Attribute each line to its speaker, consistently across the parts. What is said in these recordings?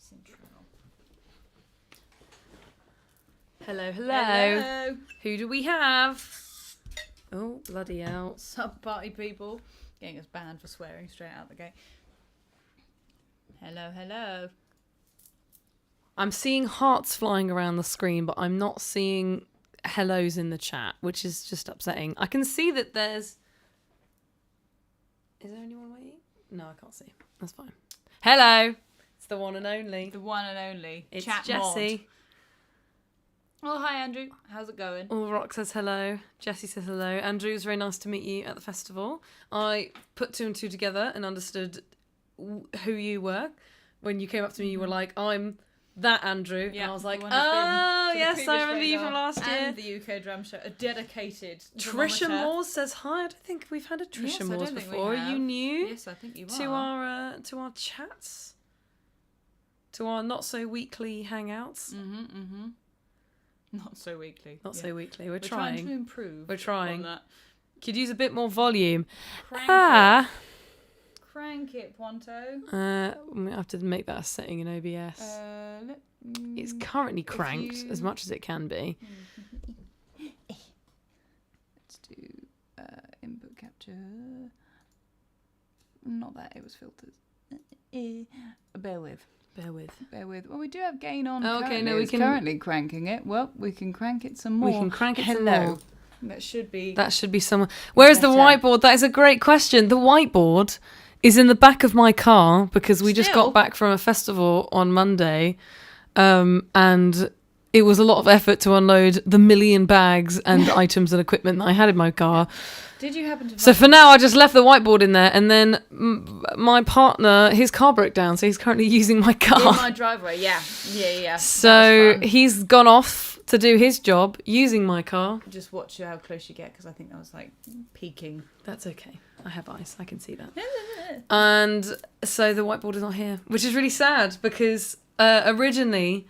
Speaker 1: Nice intro.
Speaker 2: Hello, hello.
Speaker 1: Hello.
Speaker 2: Who do we have? Oh, bloody hell.
Speaker 1: Sub party people. Getting us banned for swearing straight out the gate. Hello, hello.
Speaker 2: I'm seeing hearts flying around the screen, but I'm not seeing hellos in the chat, which is just upsetting. I can see that there's... Is there anyone waiting? No, I can't see. That's fine. Hello. It's the one and only.
Speaker 1: The one and only.
Speaker 2: It's
Speaker 1: Chat
Speaker 2: Jessie.
Speaker 1: Mod. Oh, hi, Andrew. How's it going?
Speaker 2: All Rock says hello. Jessie says hello. Andrew, it was very nice to meet you at the festival. I put two and two together and understood who you were. When you came up to me, you were like, I'm that Andrew.
Speaker 1: Yeah,
Speaker 2: and I was like,
Speaker 1: the one
Speaker 2: oh,
Speaker 1: who's been to the
Speaker 2: yes, I
Speaker 1: previous
Speaker 2: remember you from
Speaker 1: radar
Speaker 2: last year.
Speaker 1: And the UK Drum Show. A dedicated
Speaker 2: Trisha
Speaker 1: drummer.
Speaker 2: Moores says hi. I don't think we've had a Trisha
Speaker 1: Yes, I
Speaker 2: Moores
Speaker 1: don't think we
Speaker 2: before. Are you
Speaker 1: have.
Speaker 2: new
Speaker 1: Yes, I think you
Speaker 2: to
Speaker 1: are.
Speaker 2: our chats? To our not so weekly hangouts?
Speaker 1: Mm-hmm. Not so weekly.
Speaker 2: Not so weekly. We're
Speaker 1: trying to
Speaker 2: trying.
Speaker 1: improve.
Speaker 2: We're trying.
Speaker 1: On that.
Speaker 2: Could use a bit more volume.
Speaker 1: Crank it, Ponto.
Speaker 2: We have to make that a setting in OBS. It's currently cranked as much as it can be.
Speaker 1: Let's do input capture. Not that, it was filters. Bear with. Well, we do have gain on.
Speaker 2: Oh, okay, no, we
Speaker 1: It's
Speaker 2: can-
Speaker 1: currently cranking it. Well, we can crank it some more.
Speaker 2: We can crank it some
Speaker 1: Hello.
Speaker 2: more.
Speaker 1: That should be.
Speaker 2: That should be someone. Where's the
Speaker 1: Better.
Speaker 2: whiteboard? That is a great question. The whiteboard is in the back of my car because we just
Speaker 1: Still?
Speaker 2: got back from a festival on Monday, and it was a lot of effort to unload the million bags and items and equipment that I had in my car.
Speaker 1: Did you happen to?
Speaker 2: So for now, I just left the whiteboard in there, and then my partner, his car broke down, so he's currently using my car.
Speaker 1: In my driveway, yeah.
Speaker 2: So
Speaker 1: That was fun.
Speaker 2: he's gone off to do his job using my car.
Speaker 1: Just watch how close you get, because I think that was like peaking.
Speaker 2: That's okay. I have eyes. I can see that. And so the whiteboard is not here, which is really sad because originally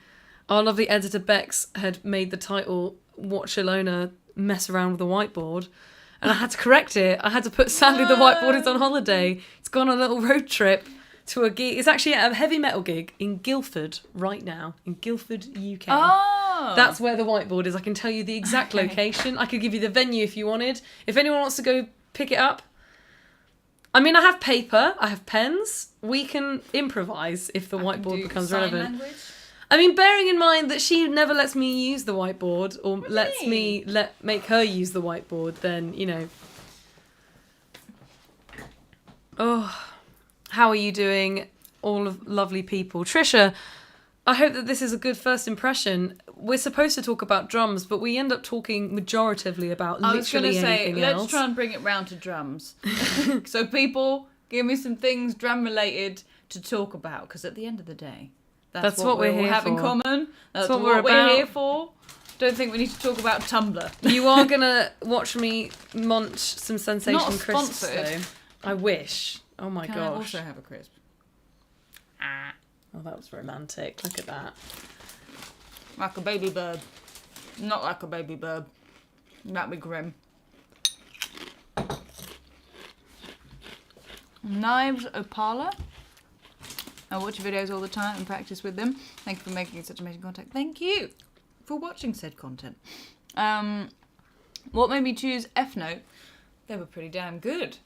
Speaker 2: our lovely editor Bex had made the title Watch Ilona Mess Around with the Whiteboard. And I had to correct it. I had to put, sadly, the whiteboard is on holiday. It's gone on a little road trip to a gig. It's actually at a heavy metal gig in Guildford right now, in Guildford, UK.
Speaker 1: Oh!
Speaker 2: That's where the whiteboard is. I can tell you the exact
Speaker 1: Okay.
Speaker 2: location. I could give you the venue if you wanted. If anyone wants to go pick it up. I mean, I have paper. I have pens. We can improvise if the whiteboard becomes relevant.
Speaker 1: Language.
Speaker 2: I mean, bearing in mind that she never lets me use the whiteboard or
Speaker 1: What do
Speaker 2: lets
Speaker 1: you
Speaker 2: me
Speaker 1: mean?
Speaker 2: make her use the whiteboard, then, you know. Oh, how are you doing, all of lovely people? Trisha, I hope that this is a good first impression. We're supposed to talk about drums, but we end up talking majoritively about
Speaker 1: I was going
Speaker 2: literally
Speaker 1: to say,
Speaker 2: anything
Speaker 1: let's
Speaker 2: else.
Speaker 1: try and bring it round to drums. So people, give me some things drum related to talk about, because at the end of the day, that's what
Speaker 2: we're
Speaker 1: we all
Speaker 2: here
Speaker 1: have in
Speaker 2: for.
Speaker 1: common. That's
Speaker 2: what
Speaker 1: what
Speaker 2: we're
Speaker 1: we're
Speaker 2: about.
Speaker 1: here for. Don't think we need to talk about Tumblr.
Speaker 2: You are going to watch me munch some Sensation
Speaker 1: Not
Speaker 2: crisps,
Speaker 1: sponsored.
Speaker 2: though. I wish. Oh my
Speaker 1: Can
Speaker 2: gosh.
Speaker 1: I also have a crisp?
Speaker 2: Oh, that was romantic. Look at that.
Speaker 1: Like a baby bird. Not like a baby bird. That'd be grim. Knives Opala. I watch your videos all the time and practice with them. Thank you for making such amazing content. Thank you for watching said content. What made me choose Fnote? They were pretty damn good,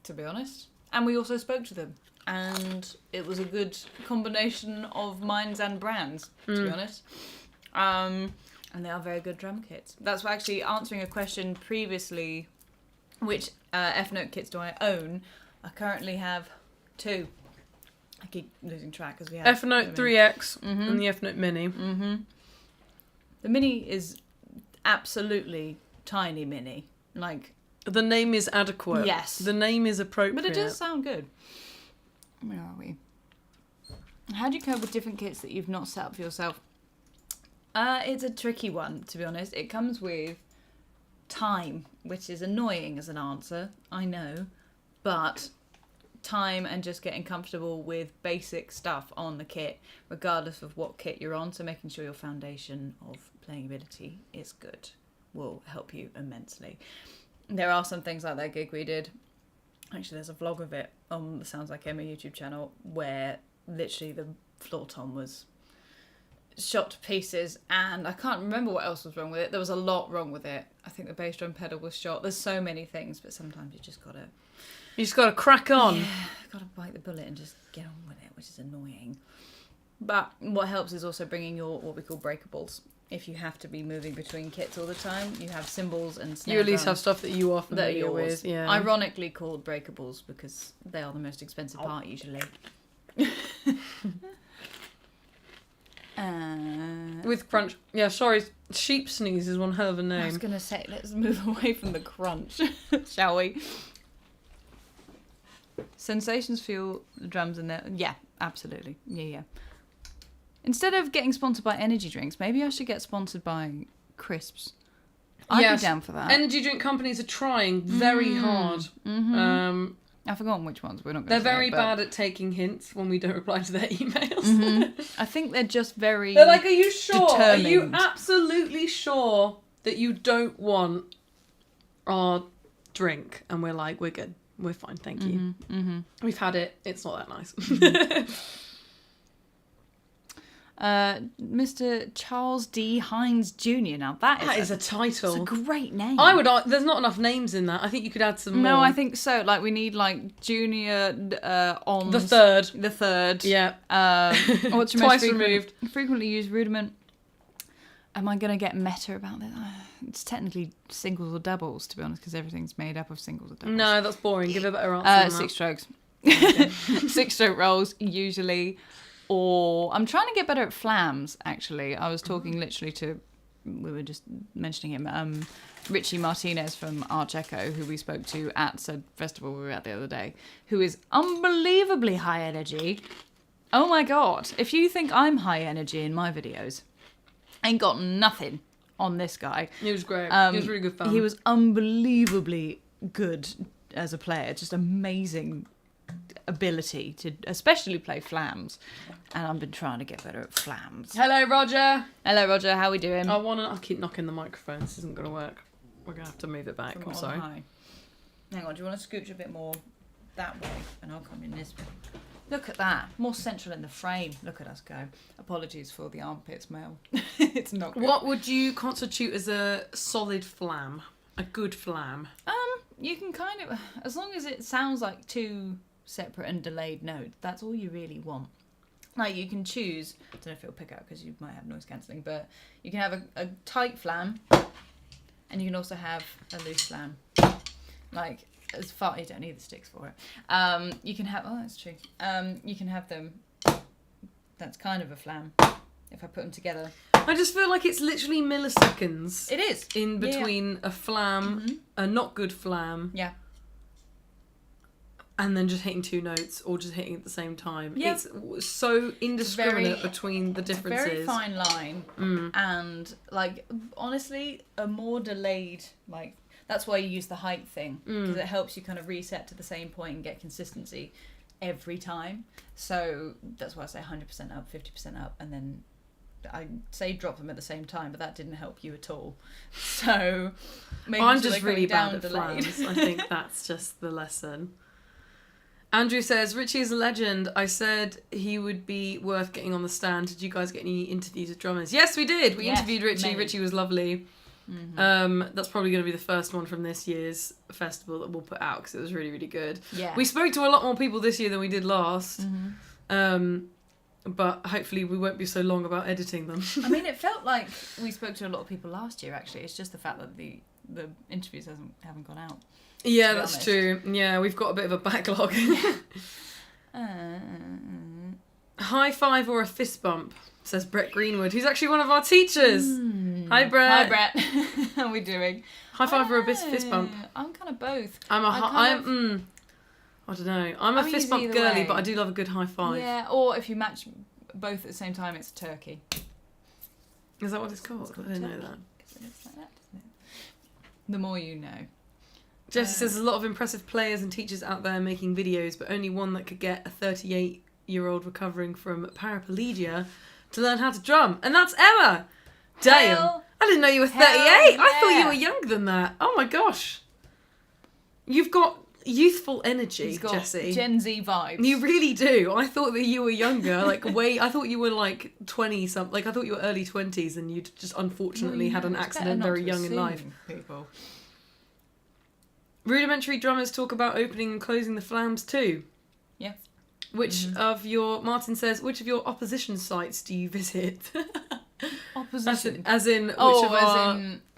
Speaker 1: to be honest. And we also spoke to them. And it was a good combination of minds and brands, to be honest. And they are very good drum kits. That's why actually answering a question previously, which Fnote kits do I own? I currently have 2. I keep losing track as we have
Speaker 2: F-Note
Speaker 1: so many.
Speaker 2: 3X and the F-Note Mini.
Speaker 1: Mm-hmm. The Mini is absolutely tiny Mini. Like,
Speaker 2: The name is adequate.
Speaker 1: Yes.
Speaker 2: The name is appropriate.
Speaker 1: but it does sound good. Where are we? How do you cope with different kits that you've not set up for yourself? It's a tricky one, to be honest. It comes with time, which is annoying as an answer, I know, but time and just getting comfortable with basic stuff on the kit, regardless of what kit you're on. So making sure your foundation of playing ability is good will help you immensely. There are some things like that gig we did. Actually, there's a vlog of it on the Sounds Like Emma YouTube channel where literally the Flaton was shot to pieces, and I can't remember what else was wrong with it. There was a lot wrong with it. I think the bass drum pedal was shot. There's so many things, but sometimes you just gotta
Speaker 2: crack on.
Speaker 1: Yeah, gotta bite the bullet and just get on with it, which is annoying. But what helps is also bringing your what we call breakables. If you have to be moving between kits all the time, you have cymbals and snare
Speaker 2: You at least have
Speaker 1: drums
Speaker 2: stuff that you are familiar with. Yeah.
Speaker 1: Ironically called breakables because they are the most expensive part usually.
Speaker 2: With crunch. Yeah, sorry. Sheep sneeze is one hell of a name.
Speaker 1: I was going to say, let's move away from the crunch, shall we? Sensations feel the drums in there. Yeah, absolutely. Yeah. Instead of getting sponsored by energy drinks, maybe I should get sponsored by crisps. I'd be down for that.
Speaker 2: Energy drink companies are trying very hard.
Speaker 1: Mm-hmm. I've forgotten which ones. We're not going to
Speaker 2: They're very bad at taking hints when we don't reply to their emails.
Speaker 1: Mm-hmm. I think they're just very
Speaker 2: They're like, are you sure?
Speaker 1: determined.
Speaker 2: Are you absolutely sure that you don't want our drink? And we're like, we're good. We're fine, thank you.
Speaker 1: Mm-hmm.
Speaker 2: We've had it. It's not that nice.
Speaker 1: Mr. Charles D. Hines Jr. Now that
Speaker 2: is a title.
Speaker 1: It's a great name.
Speaker 2: There's not enough names in that. I think you could add some more.
Speaker 1: No, I think so. Like we need like Junior on
Speaker 2: the third.
Speaker 1: The third.
Speaker 2: Yeah.
Speaker 1: What's your
Speaker 2: Twice
Speaker 1: most
Speaker 2: removed.
Speaker 1: frequently used rudiment? Am I going to get meta about this? It's technically singles or doubles, to be honest, because everything's made up of singles or doubles.
Speaker 2: No, that's boring. Give a better answer.
Speaker 1: 6 strokes. 6 stroke rolls usually. Or I'm trying to get better at flams, actually. I was talking literally we were just mentioning him, Richie Martinez from Arch Echo, who we spoke to at said festival we were at the other day, who is unbelievably high energy. Oh my God. If you think I'm high energy in my videos, ain't got nothing on this guy.
Speaker 2: He was great. He was really good fun.
Speaker 1: He was unbelievably good as a player, just amazing ability to especially play flams, and I've been trying to get better at flams.
Speaker 2: Hello, Roger.
Speaker 1: How we doing?
Speaker 2: I'll keep knocking the microphone. This isn't going to work. We're going to have to move it back. I'm sorry.
Speaker 1: High. Hang on, do you want to scooch a bit more that way and I'll come in this way? Look at that, more central in the frame. Look at us go. Apologies for the armpits, Mel. It's not good.
Speaker 2: What would you constitute as a solid flam? A good flam?
Speaker 1: You can kind of, as long as it sounds like two separate and delayed notes, that's all you really want. Like you can choose, I don't know if it'll pick up because you might have noise cancelling, but you can have a tight flam and you can also have a loose flam. Like as far, you don't need the sticks for it. You can have, that's true. You can have them, that's kind of a flam if I put them together.
Speaker 2: I just feel like it's literally milliseconds.
Speaker 1: It is.
Speaker 2: In between a flam, a not good flam.
Speaker 1: Yeah.
Speaker 2: And then just hitting two notes or just hitting at the same time.
Speaker 1: Yeah.
Speaker 2: It's so indiscriminate between the differences.
Speaker 1: It's a very fine line. And, like, honestly, a more delayed, like, that's why you use the height thing. Because it helps you kind of reset to the same point and get consistency every time. So that's why I say 100% up, 50% up. And then I say drop them at the same time, but that didn't help you at all. So
Speaker 2: I'm just really bad at flams. I think that's just the lesson. Andrew says, Richie is a legend. I said he would be worth getting on the stand. Did you guys get any interviews with drummers? Yes, we did. We interviewed Richie.
Speaker 1: Many.
Speaker 2: Richie was lovely. That's probably going to be the first one from this year's festival that we'll put out because it was really, really good.
Speaker 1: Yeah.
Speaker 2: We spoke to a lot more people this year than we did last. But hopefully we won't be so long about editing them.
Speaker 1: I mean, it felt like we spoke to a lot of people last year, actually. It's just the fact that the interviews haven't gone out.
Speaker 2: Yeah, that's true. Yeah, we've got a bit of a backlog. High five or a fist bump, says Brett Greenwood, who's actually one of our teachers. Hi, Brett.
Speaker 1: Hi, Brett. How are we doing?
Speaker 2: High five or a fist bump?
Speaker 1: I'm kind of both.
Speaker 2: I don't know. I'm a fist bump girly, but I do love a good high five.
Speaker 1: Yeah, or if you match both at the same time, it's a turkey.
Speaker 2: Is that what it's called? I didn't know that.
Speaker 1: It's like that, doesn't it? The more you know.
Speaker 2: Jesse says there's a lot of impressive players and teachers out there making videos, but only one that could get a 38-year-old recovering from paraplegia to learn how to drum, and that's Emma. Damn. I didn't know you were 38.
Speaker 1: Yeah.
Speaker 2: I thought you were younger than that. Oh my gosh. You've got youthful energy,
Speaker 1: He's got
Speaker 2: Jessie.
Speaker 1: Gen Z vibes.
Speaker 2: You really do. I thought that you were younger, I thought you were like 20 something. Like I thought you were early 20s, and you'd just unfortunately had an accident very young in life.
Speaker 1: People.
Speaker 2: Rudimentary drummers talk about opening and closing the flams too.
Speaker 1: Yeah.
Speaker 2: Martin says, which of your opposition sites do you visit?
Speaker 1: Opposition?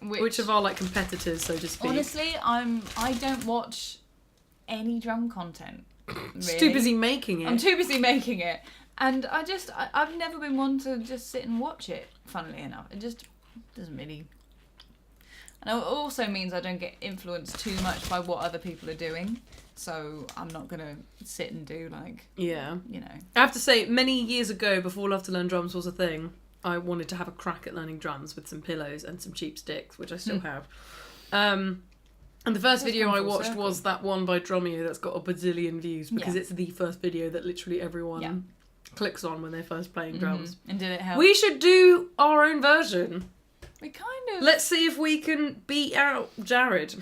Speaker 2: Which of our like competitors, so to speak?
Speaker 1: Honestly, I don't watch any drum content. Really.
Speaker 2: Too busy making it.
Speaker 1: I'm too busy making it. And I've never been one to just sit and watch it, funnily enough. It just doesn't really... And it also means I don't get influenced too much by what other people are doing. So I'm not going to sit and do
Speaker 2: Yeah.
Speaker 1: You know.
Speaker 2: I have to say, many years ago, before Love to Learn Drums was a thing, I wanted to have a crack at learning drums with some pillows and some cheap sticks, which I still have. And the first video I watched was that one by Dromio that's got a bazillion views because it's the first video that literally everyone clicks on when they're first playing drums.
Speaker 1: And did it help?
Speaker 2: We should do our own version.
Speaker 1: We kind of...
Speaker 2: Let's see if we can beat out Jared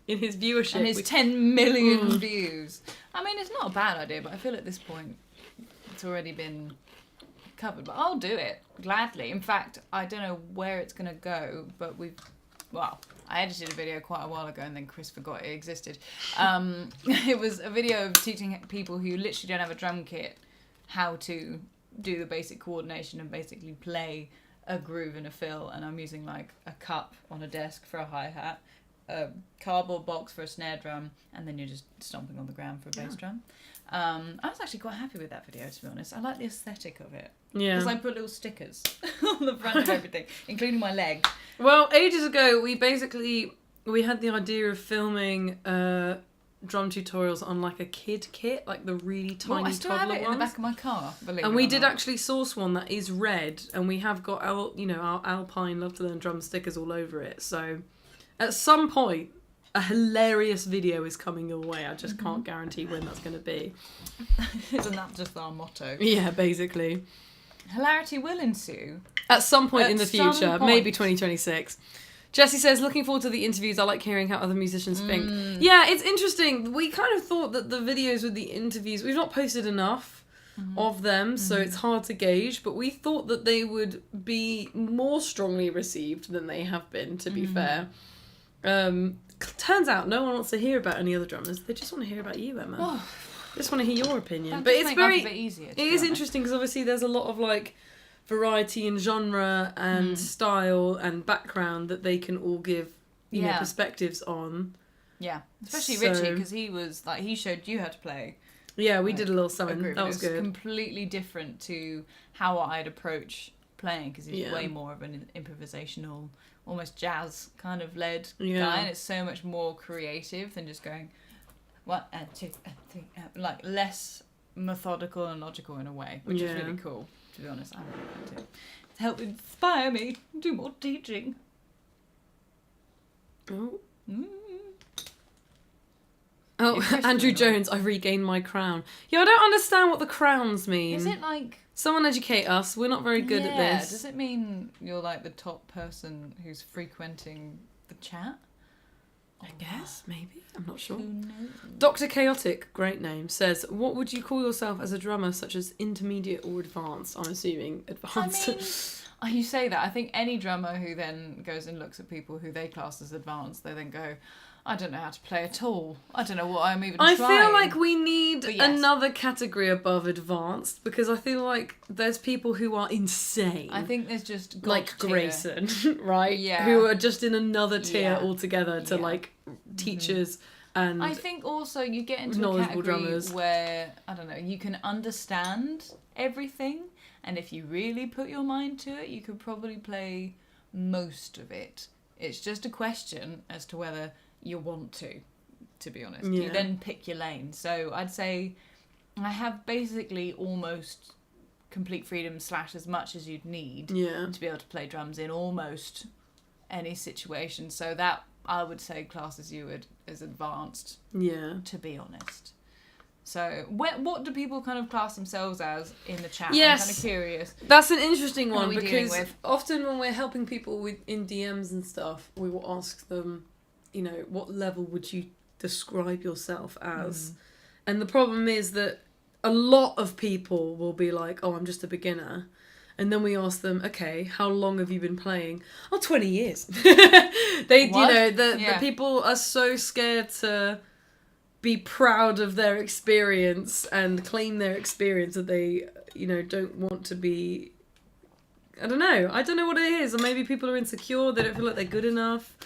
Speaker 2: in his viewership.
Speaker 1: And his 10 million views. I mean, it's not a bad idea, but I feel at this point it's already been covered. But I'll do it, gladly. In fact, I don't know where it's going to go, but I edited a video quite a while ago and then Chris forgot it existed. It was a video of teaching people who literally don't have a drum kit how to do the basic coordination and basically play a groove and a fill, and I'm using like a cup on a desk for a hi-hat, a cardboard box for a snare drum, and then you're just stomping on the ground for a bass drum. I was actually quite happy with that video, to be honest. I like the aesthetic of it. Yeah. Because I put little stickers on the front of everything, including my leg.
Speaker 2: Well, ages ago, we had the idea of filming drum tutorials on like a kid kit, like the really tiny
Speaker 1: I still
Speaker 2: toddler
Speaker 1: have it
Speaker 2: ones.
Speaker 1: in the back of my car,
Speaker 2: and we did actually source one that is red, and we have got our Alpine Love to Learn Drum stickers all over it. So at some point, a hilarious video is coming your way. I just can't guarantee when that's going to be.
Speaker 1: Isn't that just our motto?
Speaker 2: Yeah, basically.
Speaker 1: Hilarity will ensue.
Speaker 2: At some point in the future, maybe 2026. Jessie says, looking forward to the interviews. I like hearing how other musicians think. Yeah, it's interesting. We kind of thought that the videos with the interviews, we've not posted enough of them, so it's hard to gauge, but we thought that they would be more strongly received than they have been, to be fair. Turns out no one wants to hear about any other drummers. They just want to hear about you, Emma.
Speaker 1: Oh.
Speaker 2: They just want to hear your opinion.
Speaker 1: But it's very... easier,
Speaker 2: it is interesting because obviously there's a lot of like variety in genre and style and background that they can all give you know, perspectives on. Yeah,
Speaker 1: especially Richie, because he showed you how to play.
Speaker 2: Yeah, we did a little something. That was good.
Speaker 1: Completely different to how I'd approach playing, because he's way more of an improvisational, almost jazz kind of led guy, and it's so much more creative than just going 1 and 2 and 3, like less methodical and logical in a way, which is really cool. To be honest, I really liked it. To help inspire me to do more teaching.
Speaker 2: Oh, Andrew Jones, I regained my crown. Yeah, I don't understand what the crowns mean.
Speaker 1: Is it like...
Speaker 2: Someone educate us. We're not very good at this.
Speaker 1: Does it mean you're like the top person who's frequenting the chat?
Speaker 2: I guess, maybe. I'm not sure.
Speaker 1: Who knows?
Speaker 2: Dr. Chaotic, great name, says, what would you call yourself as a drummer, such as intermediate or advanced? I'm assuming advanced.
Speaker 1: I mean, you say that. I think any drummer who then goes and looks at people who they class as advanced, they then go, I don't know how to play at all. I don't know what I'm even trying.
Speaker 2: I feel like we need another category above advanced, because I feel like there's people who are insane.
Speaker 1: I think there's just
Speaker 2: like Grayson, right?
Speaker 1: Yeah.
Speaker 2: Who are just in another tier altogether to like teachers and
Speaker 1: I think also you get into a category drummers where, I don't know, you can understand everything, and if you really put your mind to it, you could probably play most of it. It's just a question as to whether you want to be honest. You then pick your lane. So I'd say I have basically almost complete freedom / as much as you'd need to be able to play drums in almost any situation. So that I would say classes you as advanced, to be honest. So what do people kind of class themselves as in the chat?
Speaker 2: Yes.
Speaker 1: I'm kind of curious.
Speaker 2: That's an interesting one, because often when we're helping people in DMs and stuff, we will ask them, you know, what level would you describe yourself as. And the problem is that a lot of people will be like, oh, I'm just a beginner. And then we ask them, okay, how long have you been playing? Oh, 20 years. The people are so scared to be proud of their experience and claim their experience that they, don't want to be... I don't know what it is. Or maybe people are insecure. They don't feel like they're good enough.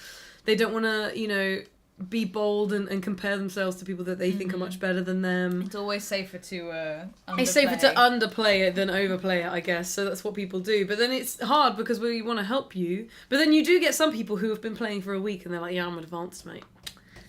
Speaker 2: They don't want to, be bold and compare themselves to people that they think are much better than them.
Speaker 1: It's always safer to underplay.
Speaker 2: It's safer to underplay it than overplay it, I guess. So that's what people do. But then it's hard because we want to help you. But then you do get some people who have been playing for a week and they're like, yeah, I'm advanced, mate.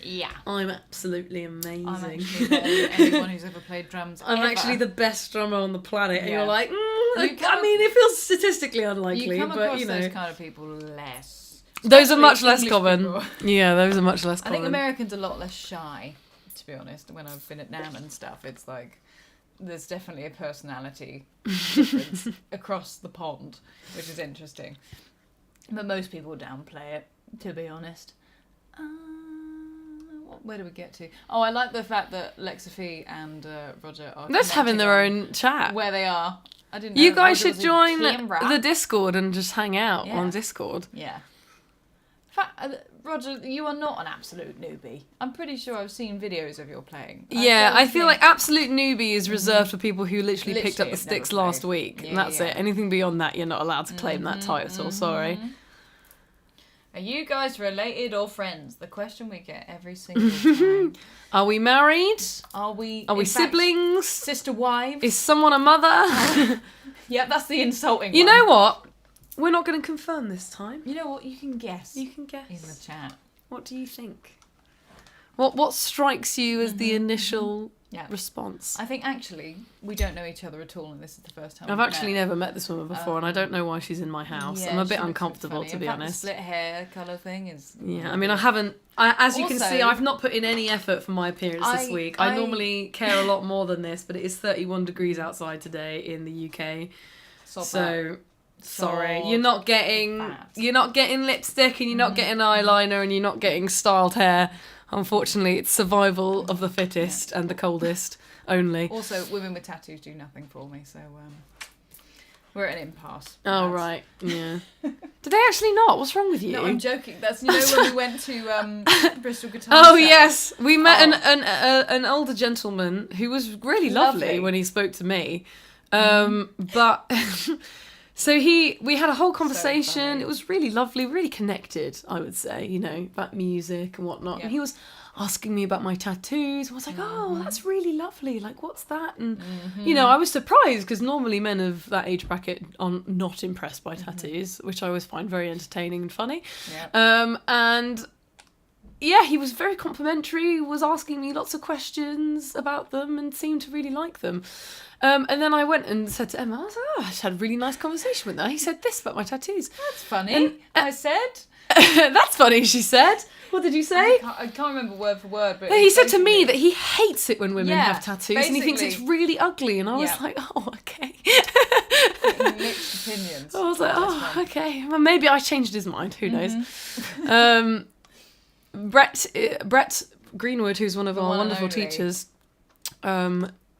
Speaker 1: Yeah.
Speaker 2: I'm absolutely amazing.
Speaker 1: I'm actually better than anyone who's ever played drums
Speaker 2: I'm
Speaker 1: ever.
Speaker 2: actually the best drummer on the planet. And you're like,
Speaker 1: I
Speaker 2: mean, it feels statistically unlikely.
Speaker 1: You come across
Speaker 2: but,
Speaker 1: those kind of people less.
Speaker 2: Those are much less
Speaker 1: English
Speaker 2: common.
Speaker 1: people.
Speaker 2: Yeah, those are much less
Speaker 1: I
Speaker 2: common.
Speaker 1: think Americans are a lot less shy, to be honest. When I've been at NAMM and stuff, it's like there's definitely a personality difference across the pond, which is interesting. But most people downplay it, to be honest. Where do we get to? Oh, I like the fact that Lexaphy and Roger are
Speaker 2: Just having their
Speaker 1: connecting
Speaker 2: own chat.
Speaker 1: on where they are. I didn't know
Speaker 2: You guys
Speaker 1: Roger
Speaker 2: should
Speaker 1: was in
Speaker 2: join
Speaker 1: Canberra.
Speaker 2: the Discord and just hang out
Speaker 1: Yeah.
Speaker 2: on Discord.
Speaker 1: Yeah. Roger, you are not an absolute newbie. I'm pretty sure I've seen videos of your playing.
Speaker 2: I feel like absolute newbie is reserved for people who literally picked up
Speaker 1: Literally
Speaker 2: the
Speaker 1: have
Speaker 2: sticks
Speaker 1: never
Speaker 2: last
Speaker 1: played.
Speaker 2: week.
Speaker 1: Yeah,
Speaker 2: And that's
Speaker 1: yeah.
Speaker 2: it. Anything beyond that, you're not allowed to claim that title. Sorry.
Speaker 1: Are you guys related or friends? The question we get every single time.
Speaker 2: Are we married?
Speaker 1: Are we
Speaker 2: Are we
Speaker 1: in fact,
Speaker 2: siblings?
Speaker 1: sister wives?
Speaker 2: Is someone a mother?
Speaker 1: Yeah, that's the insulting
Speaker 2: You
Speaker 1: one.
Speaker 2: know what? We're not going to confirm this time.
Speaker 1: You know what? You can guess
Speaker 2: You can guess.
Speaker 1: in the chat.
Speaker 2: What do you think? What strikes you as the initial
Speaker 1: Yeah.
Speaker 2: response?
Speaker 1: I think actually we don't know each other at all, and this is the first time
Speaker 2: I've
Speaker 1: we've
Speaker 2: actually
Speaker 1: met.
Speaker 2: never met this woman before, and I don't know why she's in my house.
Speaker 1: Yeah,
Speaker 2: I'm a
Speaker 1: she
Speaker 2: bit
Speaker 1: looks
Speaker 2: uncomfortable,
Speaker 1: funny.
Speaker 2: to
Speaker 1: In
Speaker 2: be
Speaker 1: fact,
Speaker 2: honest.
Speaker 1: The split hair colour thing is.
Speaker 2: Yeah, I mean, I haven't. As you can
Speaker 1: Also-
Speaker 2: see, I've not put in any effort for my appearance this week. I
Speaker 1: I-
Speaker 2: normally care a lot more than this, but it is 31 degrees outside today in the UK.
Speaker 1: Sod
Speaker 2: So sorry,
Speaker 1: Sod
Speaker 2: you're not getting
Speaker 1: that.
Speaker 2: lipstick, and you're not getting eyeliner, and you're not getting styled hair. Unfortunately, it's survival of the fittest and the coldest only.
Speaker 1: Also, women with tattoos do nothing for me, so we're at an impasse.
Speaker 2: Oh right, yeah. Did they actually not? What's wrong with you?
Speaker 1: No, I'm joking. That's when we went to Bristol Guitar.
Speaker 2: Oh
Speaker 1: Show.
Speaker 2: yes, we met
Speaker 1: Oh.
Speaker 2: an older gentleman who was really lovely
Speaker 1: Lovely.
Speaker 2: when he spoke to me, but so we had a whole conversation.
Speaker 1: funny.
Speaker 2: It was really lovely, really connected. I would say, about music and whatnot.
Speaker 1: Yeah.
Speaker 2: And he was asking me about my tattoos. I was like, oh, that's really lovely. Like, what's that? And I was surprised because normally men of that age bracket are not impressed by tattoos, which I always find very entertaining and funny.
Speaker 1: Yeah.
Speaker 2: And yeah, he was very complimentary, was asking me lots of questions about them and seemed to really like them. And then I went and said to Emma, I was like, I just had a really nice conversation with her. He said this about my tattoos.
Speaker 1: That's funny.
Speaker 2: And,
Speaker 1: I said.
Speaker 2: That's funny, she said. What did you say?
Speaker 1: I can't remember word for word, but
Speaker 2: He said to me that he hates it when women
Speaker 1: Yeah,
Speaker 2: have tattoos and he thinks it's
Speaker 1: basically.
Speaker 2: really ugly. And I was
Speaker 1: Yeah.
Speaker 2: like, oh, okay.
Speaker 1: mixed opinions.
Speaker 2: I was like,
Speaker 1: That's
Speaker 2: oh,
Speaker 1: fine.
Speaker 2: okay. Well, maybe I changed his mind. Who knows? Brett Greenwood, who's one of
Speaker 1: The
Speaker 2: our
Speaker 1: one and
Speaker 2: wonderful
Speaker 1: only.
Speaker 2: teachers,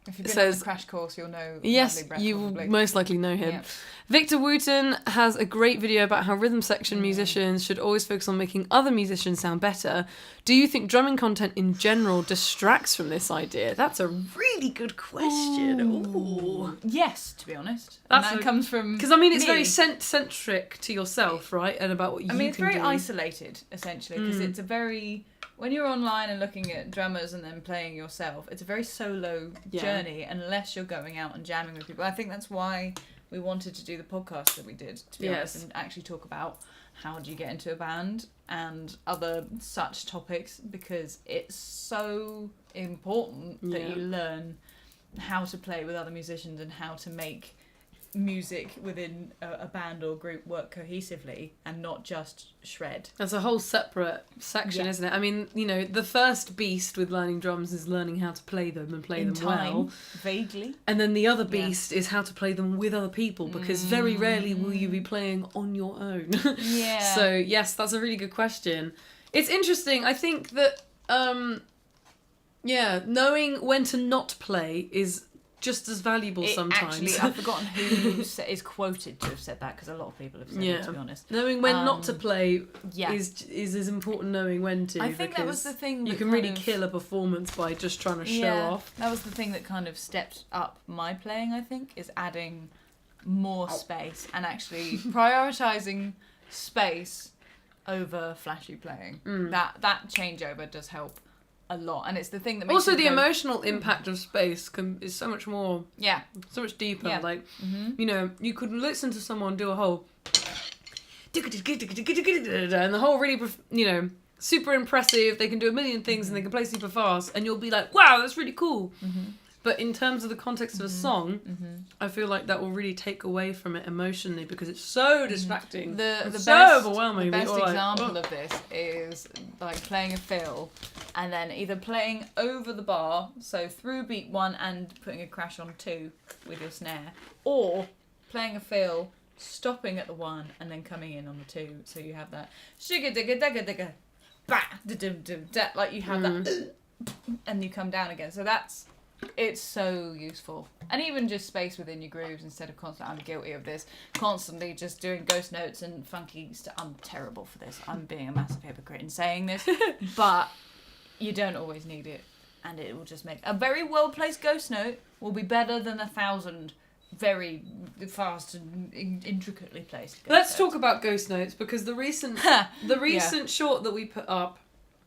Speaker 1: If you've been on
Speaker 2: says-
Speaker 1: the crash course, you'll know.
Speaker 2: yes,
Speaker 1: lovely Brett,
Speaker 2: you
Speaker 1: probably.
Speaker 2: most likely know him.
Speaker 1: Yeah.
Speaker 2: Victor Wooten has a great video about how rhythm section musicians should always focus on making other musicians sound better. Do you think drumming content in general distracts from this idea? That's a really good question. Ooh.
Speaker 1: Yes, to be honest.
Speaker 2: That's
Speaker 1: And that comes from
Speaker 2: Because I mean, it's
Speaker 1: me.
Speaker 2: very centric to yourself, right? And about what you
Speaker 1: I mean, it's
Speaker 2: can
Speaker 1: very
Speaker 2: do.
Speaker 1: isolated, essentially, because it's a very... When you're online and looking at drummers and then playing yourself, it's a very solo
Speaker 2: Yeah.
Speaker 1: journey unless you're going out and jamming with people. I think that's why we wanted to do the podcast that we did, to be honest, and actually talk about how do you get into a band and other such topics, because it's so important that
Speaker 2: Yeah.
Speaker 1: you learn how to play with other musicians and how to make music within a band or group work cohesively and not just shred.
Speaker 2: That's a whole separate section,
Speaker 1: Yeah.
Speaker 2: isn't it? I mean, the first beast with learning drums is learning how to play them and play
Speaker 1: In
Speaker 2: them
Speaker 1: time,
Speaker 2: well.
Speaker 1: vaguely.
Speaker 2: And then the other beast is how to play them with other people, because very rarely will you be playing on your own.
Speaker 1: Yeah.
Speaker 2: So, yes, that's a really good question. It's interesting. I think that Yeah, knowing when to not play is just as valuable sometimes.
Speaker 1: Actually, I've forgotten who is quoted to have said that, because a lot of people have said it, to be honest.
Speaker 2: Knowing when not to play is as important knowing when to.
Speaker 1: I think that was the thing.
Speaker 2: You can really kill a performance by just trying to show off.
Speaker 1: That was the thing that kind of stepped up my playing, I think, is adding more space and actually prioritising space over flashy playing. That changeover does help a lot, and it's the thing that makes
Speaker 2: also the emotional impact of space is so much more, so much deeper. Like, you know, you could listen to someone do a whole and the whole really, you know, super impressive. They can do a million things and they can play super fast, and you'll be like, wow, that's really cool. But in terms of the context of a song, I feel like that will really take away from it emotionally, because it's so distracting. So overwhelming.
Speaker 1: The best example of this is like playing a fill and then either playing over the bar, so through beat 1 and putting a crash on 2 with your snare, or playing a fill, stopping at the 1 and then coming in on the 2. So you have that sugar digga digga digga, bah, like you have that, and you come down again. So it's so useful. And even just space within your grooves instead of I'm guilty of this, constantly just doing ghost notes and funky stuff. I'm terrible for this. I'm being a massive hypocrite in saying this, but you don't always need it, and it will just make a very well placed ghost note will be better than 1,000 very fast and intricately placed ghost
Speaker 2: Let's
Speaker 1: notes.
Speaker 2: talk about ghost notes, because the recent short that we put up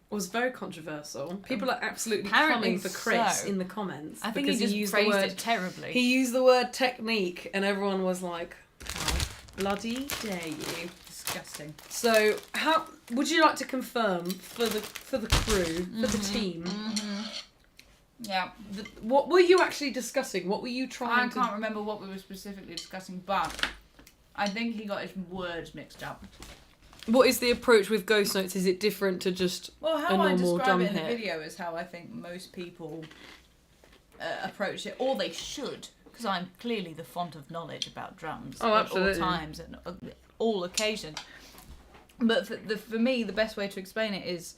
Speaker 2: was very controversial. People are absolutely coming for Chris in the comments.
Speaker 1: I think he just
Speaker 2: used
Speaker 1: phrased it terribly.
Speaker 2: He used the word technique, and everyone was like, how bloody dare you.
Speaker 1: Disgusting.
Speaker 2: So, how would you like to confirm for the crew, for the team?
Speaker 1: Yeah.
Speaker 2: What were you actually discussing? What were you trying to...
Speaker 1: I can't remember what we were specifically discussing, but I think he got his words mixed up.
Speaker 2: What is the approach with ghost notes? Is it different to just a normal drum hit?
Speaker 1: How I describe it in the video is how I think most people approach it, or they should, because I'm clearly the font of knowledge about drums at all times and all occasions. But for me, the best way to explain it is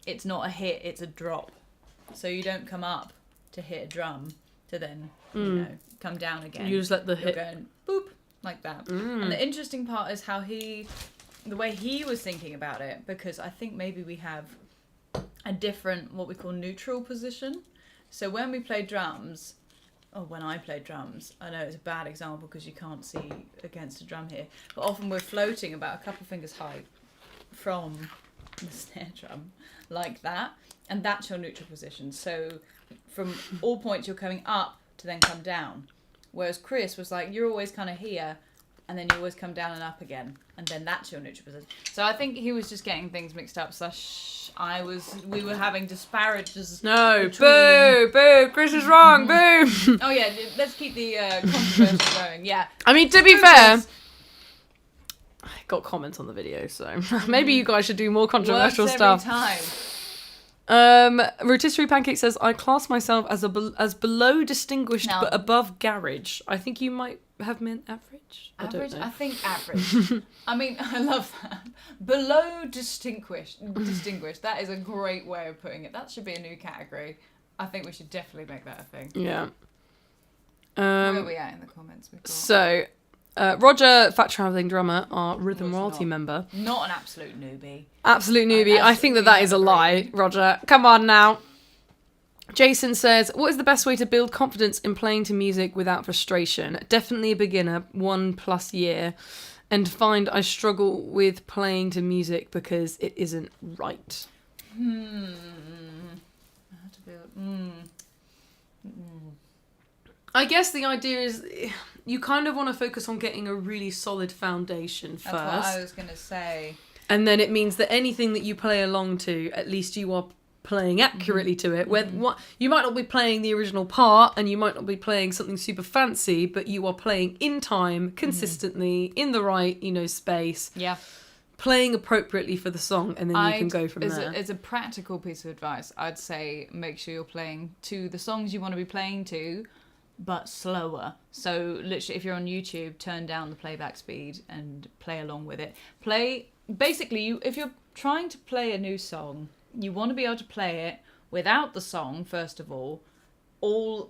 Speaker 1: it's not a hit, it's a drop. So you don't come up to hit a drum to then, you know, come down again.
Speaker 2: You just let the hit...
Speaker 1: You're going boop, like that. And the interesting part is how the way he was thinking about it, because I think maybe we have a different, what we call neutral position. So when we play drums, or when I play drums, I know it's a bad example because you can't see against a drum here, but often we're floating about a couple fingers height from the snare drum, like that, and that's your neutral position. So from all points you're coming up to then come down, whereas Chris was like, you're always kind of here, and then you always come down and up again, and then that's your neutral position. So I think he was just getting things mixed up. We were having disparages.
Speaker 2: No, boo, Chris is wrong, boo.
Speaker 1: Oh yeah, let's keep the controversy going. Yeah.
Speaker 2: I mean, to be fair, I got comments on the video, so maybe you guys should do more controversial stuff. Rotisserie Pancake says, I class myself as below distinguished but above garage. I think you might have meant average.
Speaker 1: Average? I think average. I mean, I love that. Below distinguished. That is a great way of putting it. That should be a new category. I think we should definitely make that a thing.
Speaker 2: Yeah.
Speaker 1: Where are we at in the comments?
Speaker 2: So, Roger, Fat Travelling Drummer, our Rhythm Royalty member.
Speaker 1: Not an absolute newbie.
Speaker 2: Absolute newbie. I think that is a lie, Roger. Come on now. Jason says, what is the best way to build confidence in playing to music without frustration? Definitely a beginner, 1+ year. And find I struggle with playing to music because it isn't right. I guess the idea is you kind of want to focus on getting a really solid foundation first.
Speaker 1: That's what I was going to say.
Speaker 2: And then it means that anything that you play along to, at least you are playing accurately to it. Where you might not be playing the original part, and you might not be playing something super fancy, but you are playing in time, consistently, in the right, space.
Speaker 1: Yeah.
Speaker 2: Playing appropriately for the song, and then you can go from there.
Speaker 1: As a practical piece of advice, I'd say make sure you're playing to the songs you want to be playing to, but slower. So literally, if you're on YouTube, turn down the playback speed and play along with it. Basically, if you're trying to play a new song, you want to be able to play it without the song, first of all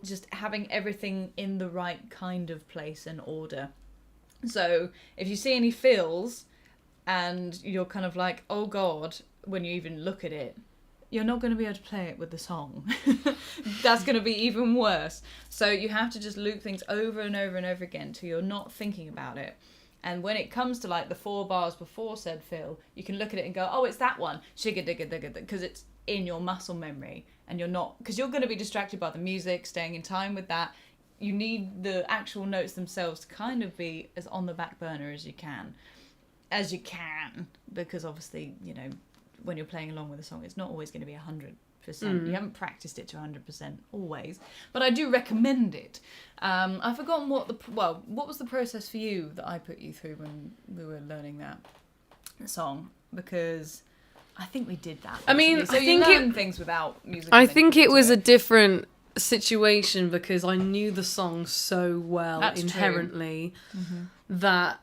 Speaker 1: just having everything in the right kind of place and order. So if you see any fills and you're kind of like, oh God, when you even look at it, you're not going to be able to play it with the song. That's going to be even worse. So you have to just loop things over and over and over again till you're not thinking about it. And when it comes to like the 4 bars before said fill, you can look at it and go, oh, it's that one. Shigga digga digga, because it's in your muscle memory. And you're not, because you're going to be distracted by the music, staying in time with that. You need the actual notes themselves to kind of be as on the back burner as you can. Because obviously, you know, when you're playing along with a song, it's not always going to be 100%. You haven't practiced it to 100% always, but I do recommend it. I've forgotten what was the process for you that I put you through when we were learning that song? Because I think we did that. Basically.
Speaker 2: I mean,
Speaker 1: so
Speaker 2: I think
Speaker 1: you learn things without music.
Speaker 2: I think it was a different situation because I knew the song so well inherently that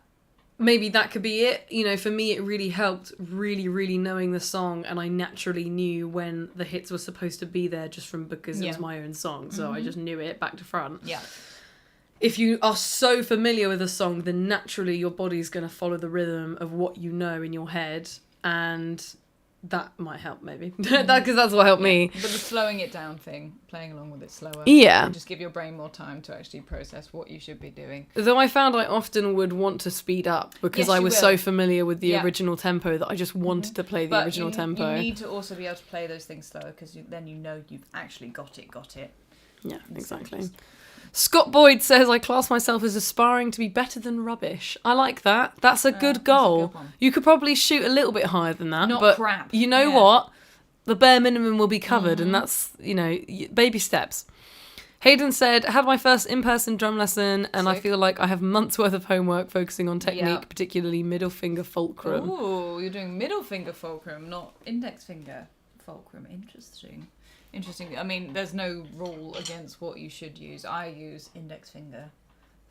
Speaker 2: maybe that could be it. You know, for me, it really helped really knowing the song, and I naturally knew when the hits were supposed to be there just from because it was my own song. So I just knew it back to front. Yeah. If you are so familiar with a song, then naturally your body's going to follow the rhythm of what you know in your head, and that might help maybe. Because that's what helped me.
Speaker 1: But the slowing it down thing, playing along with it slower.
Speaker 2: Yeah.
Speaker 1: Just give your brain more time to actually process what you should be doing.
Speaker 2: Though I found I often would want to speed up because I was so familiar with the original tempo that I just wanted to play the original tempo.
Speaker 1: You need to also be able to play those things slower because then you know you've actually got it.
Speaker 2: Yeah, exactly. Scott Boyd says, I class myself as aspiring to be better than rubbish. I like that. That's a good goal.
Speaker 1: A good one.
Speaker 2: You could probably shoot a little bit higher than that.
Speaker 1: Not
Speaker 2: but
Speaker 1: crap.
Speaker 2: You know what? The bare minimum will be covered, and that's, you know, baby steps. Hayden said, had my first in-person drum lesson, and I feel like I have months' worth of homework focusing on technique, particularly middle finger fulcrum.
Speaker 1: Ooh, you're doing middle finger fulcrum, not index finger fulcrum. Interesting. I mean, there's no rule against what you should use. I use index finger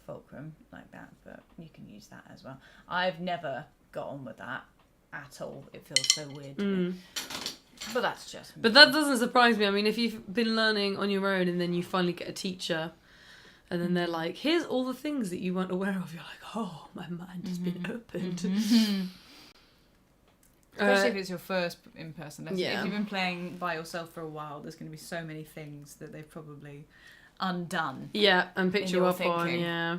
Speaker 1: fulcrum like that, but you can use that as well. I've never got on with that at all. It feels so weird to me. But that's just me.
Speaker 2: But that doesn't surprise me. I mean, if you've been learning on your own and then you finally get a teacher and then they're like, here's all the things that you weren't aware of, you're like, oh, my mind has been opened.
Speaker 1: Especially if it's your first in-person lesson.
Speaker 2: Yeah.
Speaker 1: If you've been playing by yourself for a while, there's going to be so many things that they've probably undone.
Speaker 2: Yeah, and picked you up on, yeah.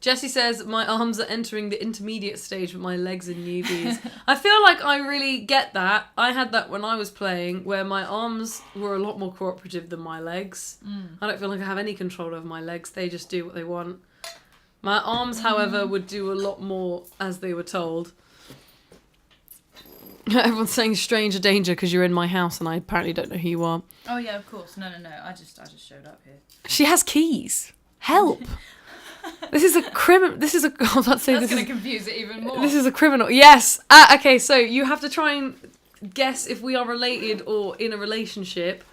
Speaker 2: Jesse says, my arms are entering the intermediate stage, but my legs are newbies. I feel like I really get that. I had that when I was playing, where my arms were a lot more cooperative than my legs. I don't feel like I have any control over my legs. They just do what they want. My arms, however, would do a lot more as they were told. Everyone's saying stranger danger because you're in my house and I apparently don't know who you are.
Speaker 1: Oh yeah, of course. No. I just showed up here.
Speaker 2: She has keys. Help. This is a criminal. This is a. I was about to say
Speaker 1: That's
Speaker 2: this
Speaker 1: going to confuse it even more.
Speaker 2: This is a criminal. Yes. Okay. So you have to try and guess if we are related or in a relationship.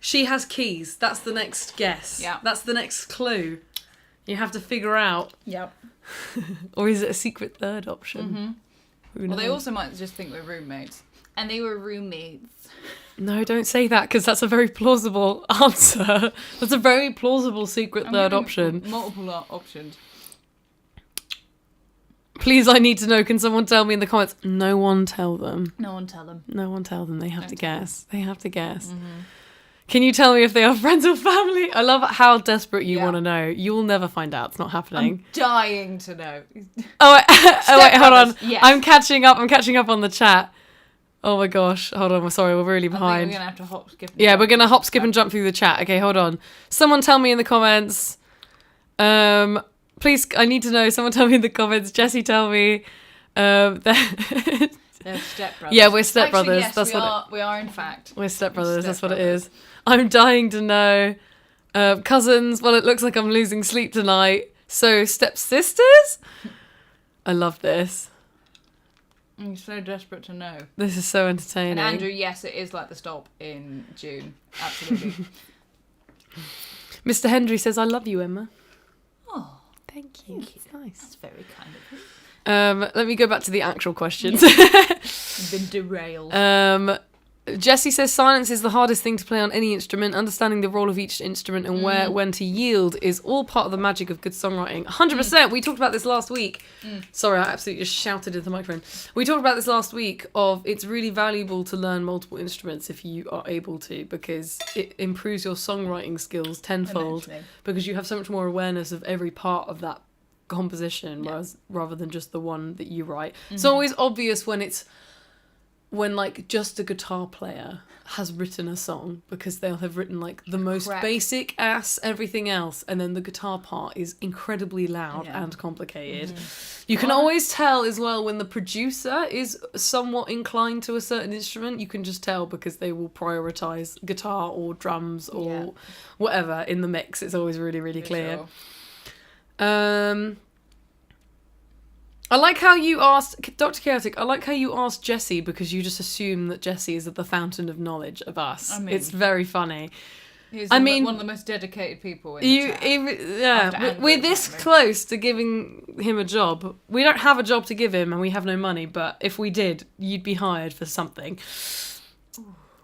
Speaker 2: She has keys. That's the next guess.
Speaker 1: Yeah.
Speaker 2: That's the next clue. You have to figure out.
Speaker 1: Yep.
Speaker 2: Or is it a secret third option?
Speaker 1: Well, they also might just think we're roommates. And they were roommates.
Speaker 2: No, don't say that, because that's a very plausible answer. That's a very plausible secret third option.
Speaker 1: Multiple options.
Speaker 2: Please, I need to know. Can someone tell me in the comments? No one tell them.
Speaker 1: No one tell them.
Speaker 2: No one tell them. They have to guess. They have to guess. Can you tell me if they are friends or family? I love how desperate you want to know. You'll never find out. It's not happening.
Speaker 1: I'm dying to know.
Speaker 2: Oh, wait, hold on.
Speaker 1: Yes.
Speaker 2: I'm catching up on the chat. Oh my gosh. Hold on. We're sorry. We're really behind.
Speaker 1: I think we're going to have to hop, skip, and
Speaker 2: Yeah,
Speaker 1: jump
Speaker 2: we're going to hop, skip, and jump through the chat. Okay, hold on. Someone tell me in the comments. Please, I need to know. Someone tell me in the comments. Jessie, tell me.
Speaker 1: They're stepbrothers.
Speaker 2: Yeah, we're stepbrothers.
Speaker 1: Actually, yes,
Speaker 2: That's
Speaker 1: we are in fact.
Speaker 2: We're stepbrothers. That's what it is. I'm dying to know. Cousins. Well, it looks like I'm losing sleep tonight. So, stepsisters? I love this.
Speaker 1: I'm so desperate to know.
Speaker 2: This is so entertaining.
Speaker 1: And Andrew, yes, it is like the stop in June. Absolutely.
Speaker 2: Mr. Hendry says, I love you, Emma.
Speaker 1: Oh,
Speaker 2: thank you. It's nice.
Speaker 1: That's very kind of you.
Speaker 2: Let me go back to the actual questions.
Speaker 1: You've been derailed.
Speaker 2: Jessie says silence is the hardest thing to play on any instrument. Understanding the role of each instrument and when to yield is all part of the magic of good songwriting. 100%. We talked about this last week. Sorry, I absolutely just shouted into the microphone. We talked about this last week of it's really valuable to learn multiple instruments if you are able to, because it improves your songwriting skills tenfold, because you have so much more awareness of every part of that composition, rather than just the one that you write. It's always obvious when like just a guitar player has written a song, because they'll have written like the most basic ass everything else, and then the guitar part is incredibly loud and complicated. You can always tell as well when the producer is somewhat inclined to a certain instrument. You can just tell because they will prioritize guitar or drums or whatever in the mix. It's always really, really clear. Sure. I like how you asked, Dr. Chaotic, I like how you asked Jessie, because you just assume that Jessie is the fountain of knowledge of us. I mean, it's very funny.
Speaker 1: He's one of the most dedicated people in the chat.
Speaker 2: We're this close to giving him a job. We don't have a job to give him and we have no money, but if we did, you'd be hired for something.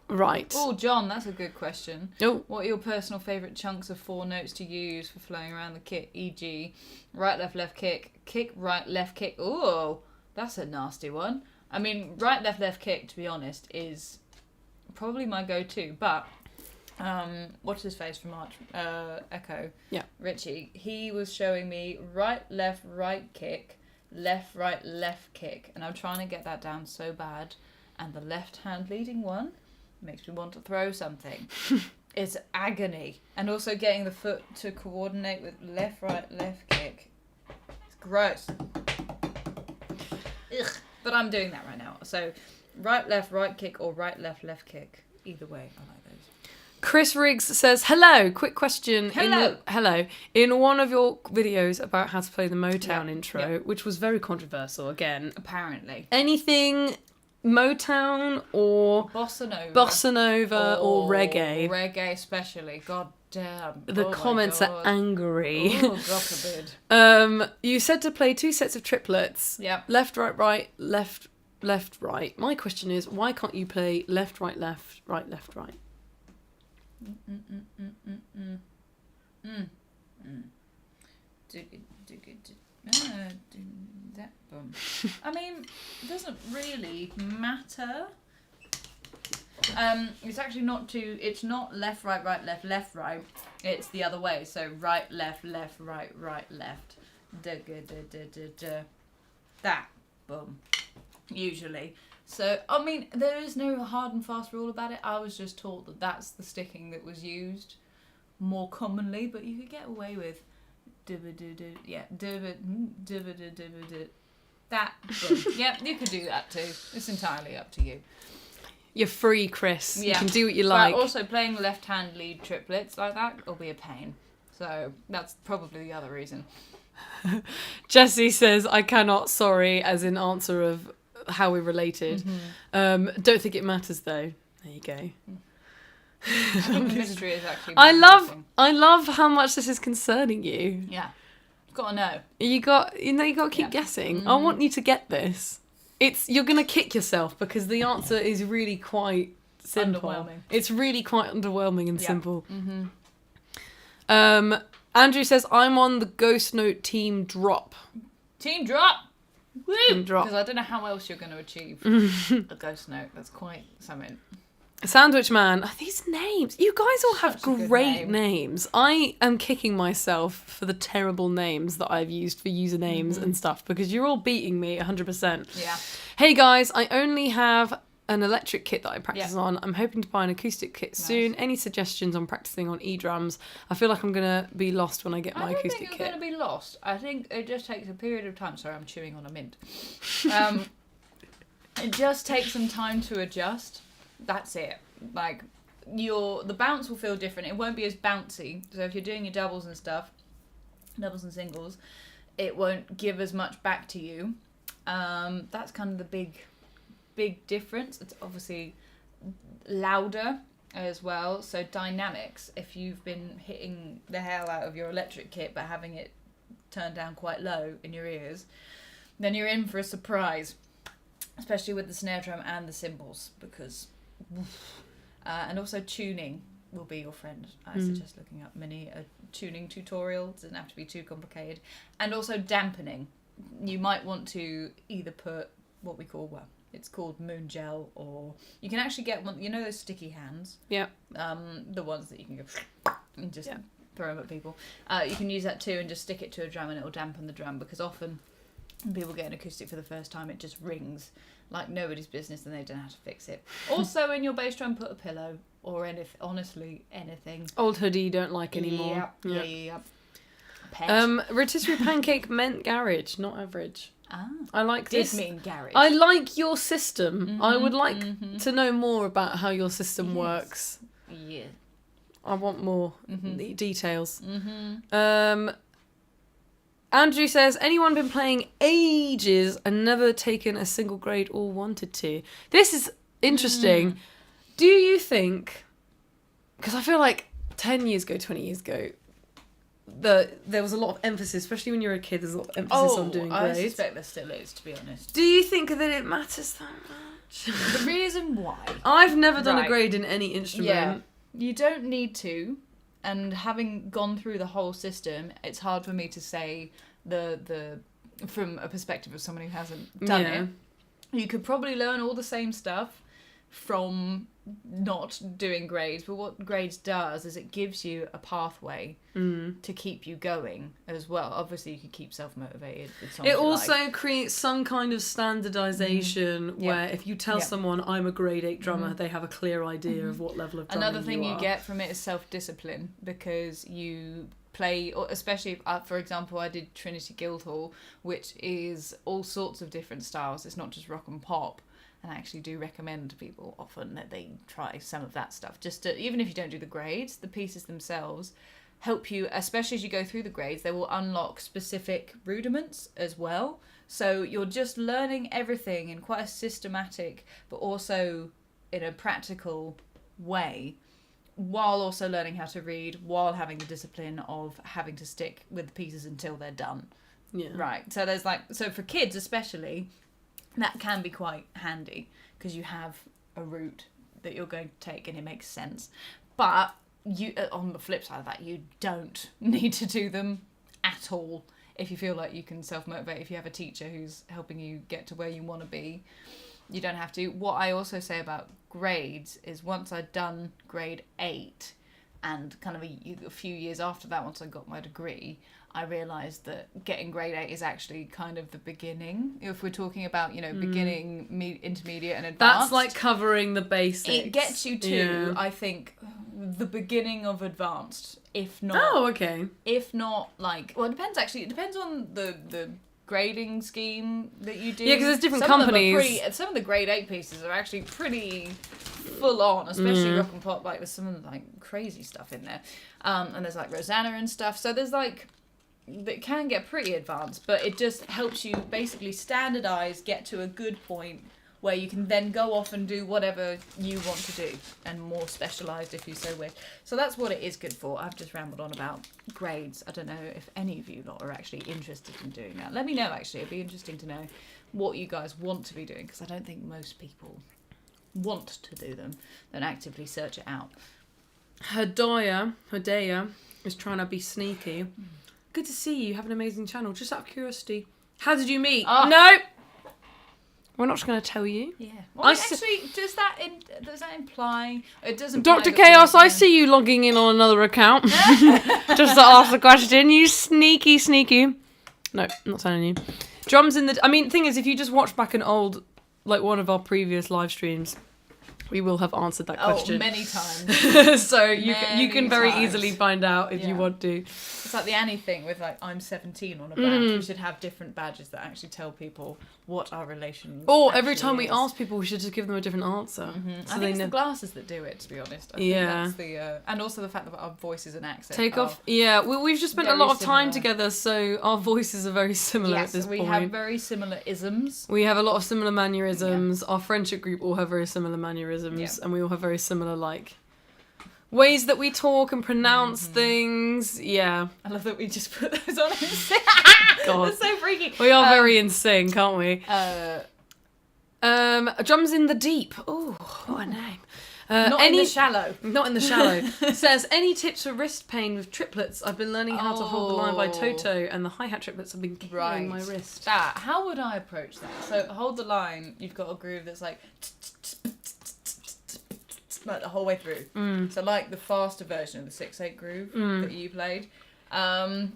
Speaker 2: Right.
Speaker 1: Oh, John, that's a good question.
Speaker 2: Oh.
Speaker 1: What are your personal favourite chunks of 4 notes to use for flowing around the kit, e.g. right, left, kick, right, left, kick? Oh, that's a nasty one. I mean, right, left, kick, to be honest, is probably my go-to, but what's his face from March? Echo.
Speaker 2: Yeah.
Speaker 1: Richie. He was showing me right, kick, left, right, left, kick, and I'm trying to get that down so bad, and the left hand leading one makes me want to throw something. It's agony. And also getting the foot to coordinate with left, right, left kick. It's gross. Ugh. But I'm doing that right now. So right kick or right, left kick. Either way, I like those.
Speaker 2: Chris Riggs says, hello, quick question.
Speaker 1: Hello.
Speaker 2: In one of your videos about how to play the Motown intro, which was very controversial again.
Speaker 1: Apparently.
Speaker 2: Anything Motown or bossa nova or reggae?
Speaker 1: Reggae especially. God damn.
Speaker 2: The comments are angry.
Speaker 1: Oh, God forbid.
Speaker 2: You said to play 2 sets of triplets.
Speaker 1: Yeah.
Speaker 2: Left, right, left, right. My question is, why can't you play left, right, left, right?
Speaker 1: I mean, it doesn't really matter. It's actually not it's not left, right, left, right. It's the other way. So right, left, right, left. That. Boom. Usually. So, I mean, there is no hard and fast rule about it. I was just taught that that's the sticking that was used more commonly, but you could get away with that. Yeah, you could do that too. It's entirely up to you.
Speaker 2: You're free, Chris. Yeah. You can do what you like.
Speaker 1: But also playing left-hand lead triplets like that will be a pain. So that's probably the other reason.
Speaker 2: Jessie says, I cannot, sorry, as in answer of how we're related. Don't think it matters though. There you go.
Speaker 1: I think the mystery is actually
Speaker 2: I love how much this is concerning you.
Speaker 1: Yeah. You've got to know.
Speaker 2: You got to keep guessing. I want you to get this. You're going to kick yourself because the answer is really quite simple.
Speaker 1: Underwhelming.
Speaker 2: It's really quite underwhelming and simple. Andrew says, I'm on the Ghost Note team drop.
Speaker 1: Team drop! Woo!
Speaker 2: Team drop.
Speaker 1: Because I don't know how else you're going to achieve a Ghost Note. That's quite something.
Speaker 2: Sandwich Man. These names. You guys all have great names. I am kicking myself for the terrible names that I've used for usernames and stuff because you're all beating me 100%.
Speaker 1: Yeah.
Speaker 2: Hey guys, I only have an electric kit that I practice on. I'm hoping to buy an acoustic kit soon. Any suggestions on practicing on e-drums? I feel like I'm going to be lost when I get my acoustic kit.
Speaker 1: I don't think you're going to be lost. I think it just takes a period of time. Sorry, I'm chewing on a mint. It just takes some time to adjust. That's it. Like, the bounce will feel different. It won't be as bouncy. So if you're doing your doubles and stuff, doubles and singles, it won't give as much back to you. That's kind of the big difference. It's obviously louder as well. So dynamics, if you've been hitting the hell out of your electric kit but having it turned down quite low in your ears, then you're in for a surprise, especially with the snare drum and the cymbals, because And also tuning will be your friend. I suggest looking up a tuning tutorial. It doesn't have to be too complicated. And also dampening. You might want to either put what we call, it's called moon gel, or you can actually get one, those sticky hands?
Speaker 2: Yeah.
Speaker 1: The ones that you can go and just throw them at people. You can use that too and just stick it to a drum and it'll dampen the drum, because often when people get an acoustic for the first time, it just rings like nobody's business and they don't know how to fix it. Also, in your bass drum, put a pillow or honestly anything.
Speaker 2: Old hoodie don't like anymore.
Speaker 1: Yeah.
Speaker 2: Rotisserie pancake meant garage, not average. I like this.
Speaker 1: Did mean garage.
Speaker 2: I like your system. I would like to know more about how your system works.
Speaker 1: Yeah.
Speaker 2: I want more details. Andrew says, anyone been playing ages and never taken a single grade or wanted to? This is interesting. Do you think, because I feel like 10 years ago, 20 years ago, there was a lot of emphasis, especially when you're a kid, there's a lot of emphasis on doing grades.
Speaker 1: I suspect there still is, to be honest.
Speaker 2: Do you think that it matters that much?
Speaker 1: The reason why...
Speaker 2: I've never done a grade in any instrument.
Speaker 1: Yeah, you don't need to, and having gone through the whole system, it's hard for me to say the from a perspective of someone who hasn't done it. You could probably learn all the same stuff from not doing grades, but what grades does is it gives you a pathway to keep you going as well. Obviously you could keep self-motivated with songs.
Speaker 2: It also creates some kind of standardization where if you tell someone I'm a grade 8 drummer, they have a clear idea of what level of drumming
Speaker 1: Another thing you
Speaker 2: are.
Speaker 1: get from it is self-discipline, because you play, or especially for example, I did Trinity Guildhall, which is all sorts of different styles. It's not just rock and pop. And I actually do recommend to people often that they try some of that stuff. Just to, even if you don't do the grades, the pieces themselves help you, especially as you go through the grades, they will unlock specific rudiments as well. So you're just learning everything in quite a systematic, but also in a practical way, while also learning how to read, while having the discipline of having to stick with the pieces until they're done.
Speaker 2: Yeah.
Speaker 1: Right. So there's so for kids especially, that can be quite handy because you have a route that you're going to take and it makes sense. But you, on the flip side of that, you don't need to do them at all if you feel like you can self-motivate. If you have a teacher who's helping you get to where you want to be, you don't have to. What I also say about grades is once I'd done grade 8 and kind of a few years after that, once I got my degree, I realised that getting grade 8 is actually kind of the beginning. If we're talking about, beginning, intermediate and advanced.
Speaker 2: That's like covering the basics.
Speaker 1: It gets you to, I think, the beginning of advanced, if not...
Speaker 2: Oh, okay.
Speaker 1: If not, it depends actually. It depends on the grading scheme that you do.
Speaker 2: Yeah, because there's different companies.
Speaker 1: Some of the grade 8 pieces are actually pretty full on, especially rock and pop. There's some crazy stuff in there. And there's Rosanna and stuff. So there's it can get pretty advanced, but it just helps you basically standardise, get to a good point where you can then go off and do whatever you want to do, and more specialised if you so wish. So that's what it is good for. I've just rambled on about grades. I don't know if any of you lot are actually interested in doing that. Let me know, actually. It'd be interesting to know what you guys want to be doing, because I don't think most people want to do them, don't actively search it out.
Speaker 2: Hedaya is trying to be sneaky. Good to see you. You have an amazing channel. Just out of curiosity, how did you meet?
Speaker 1: Oh.
Speaker 2: No, we're not going to tell you.
Speaker 1: Yeah. Well, actually, does that imply? It doesn't.
Speaker 2: Dr. Chaos, I see you logging in on another account just to ask the question. You sneaky. No, not telling you. Drums in the. I mean, thing is, if you just watch back an old, one of our previous live streams, we will have answered that question.
Speaker 1: Oh, many times.
Speaker 2: So you can very easily find out if you want to.
Speaker 1: It's like the Annie thing with I'm 17 on a badge. We should have different badges that actually tell people what our relation
Speaker 2: Or every time we ask people, we should just give them a different answer.
Speaker 1: So I think it's the glasses that do it, to be honest. I think that's the and also the fact that our voices and accents
Speaker 2: we've just spent a lot of time
Speaker 1: similar.
Speaker 2: Together, so our voices are very similar at this point.
Speaker 1: We have very similar isms.
Speaker 2: We have a lot of similar mannerisms. Our friendship group all have very similar mannerisms, and we all have very similar ways that we talk and pronounce things. Yeah.
Speaker 1: I love that we just put those on in sync.
Speaker 2: God.
Speaker 1: That's so freaky.
Speaker 2: We are very in sync, aren't we? Drums in the Deep. Oh, what a name.
Speaker 1: Not in the shallow.
Speaker 2: Not in the shallow. Says, any tips for wrist pain with triplets? I've been learning how to hold the line by Toto, and the hi-hat triplets have been killing my wrist.
Speaker 1: How would I approach that? So hold the line, you've got a groove that's like the whole way through. So like the faster version of the 6/8 groove that you played. I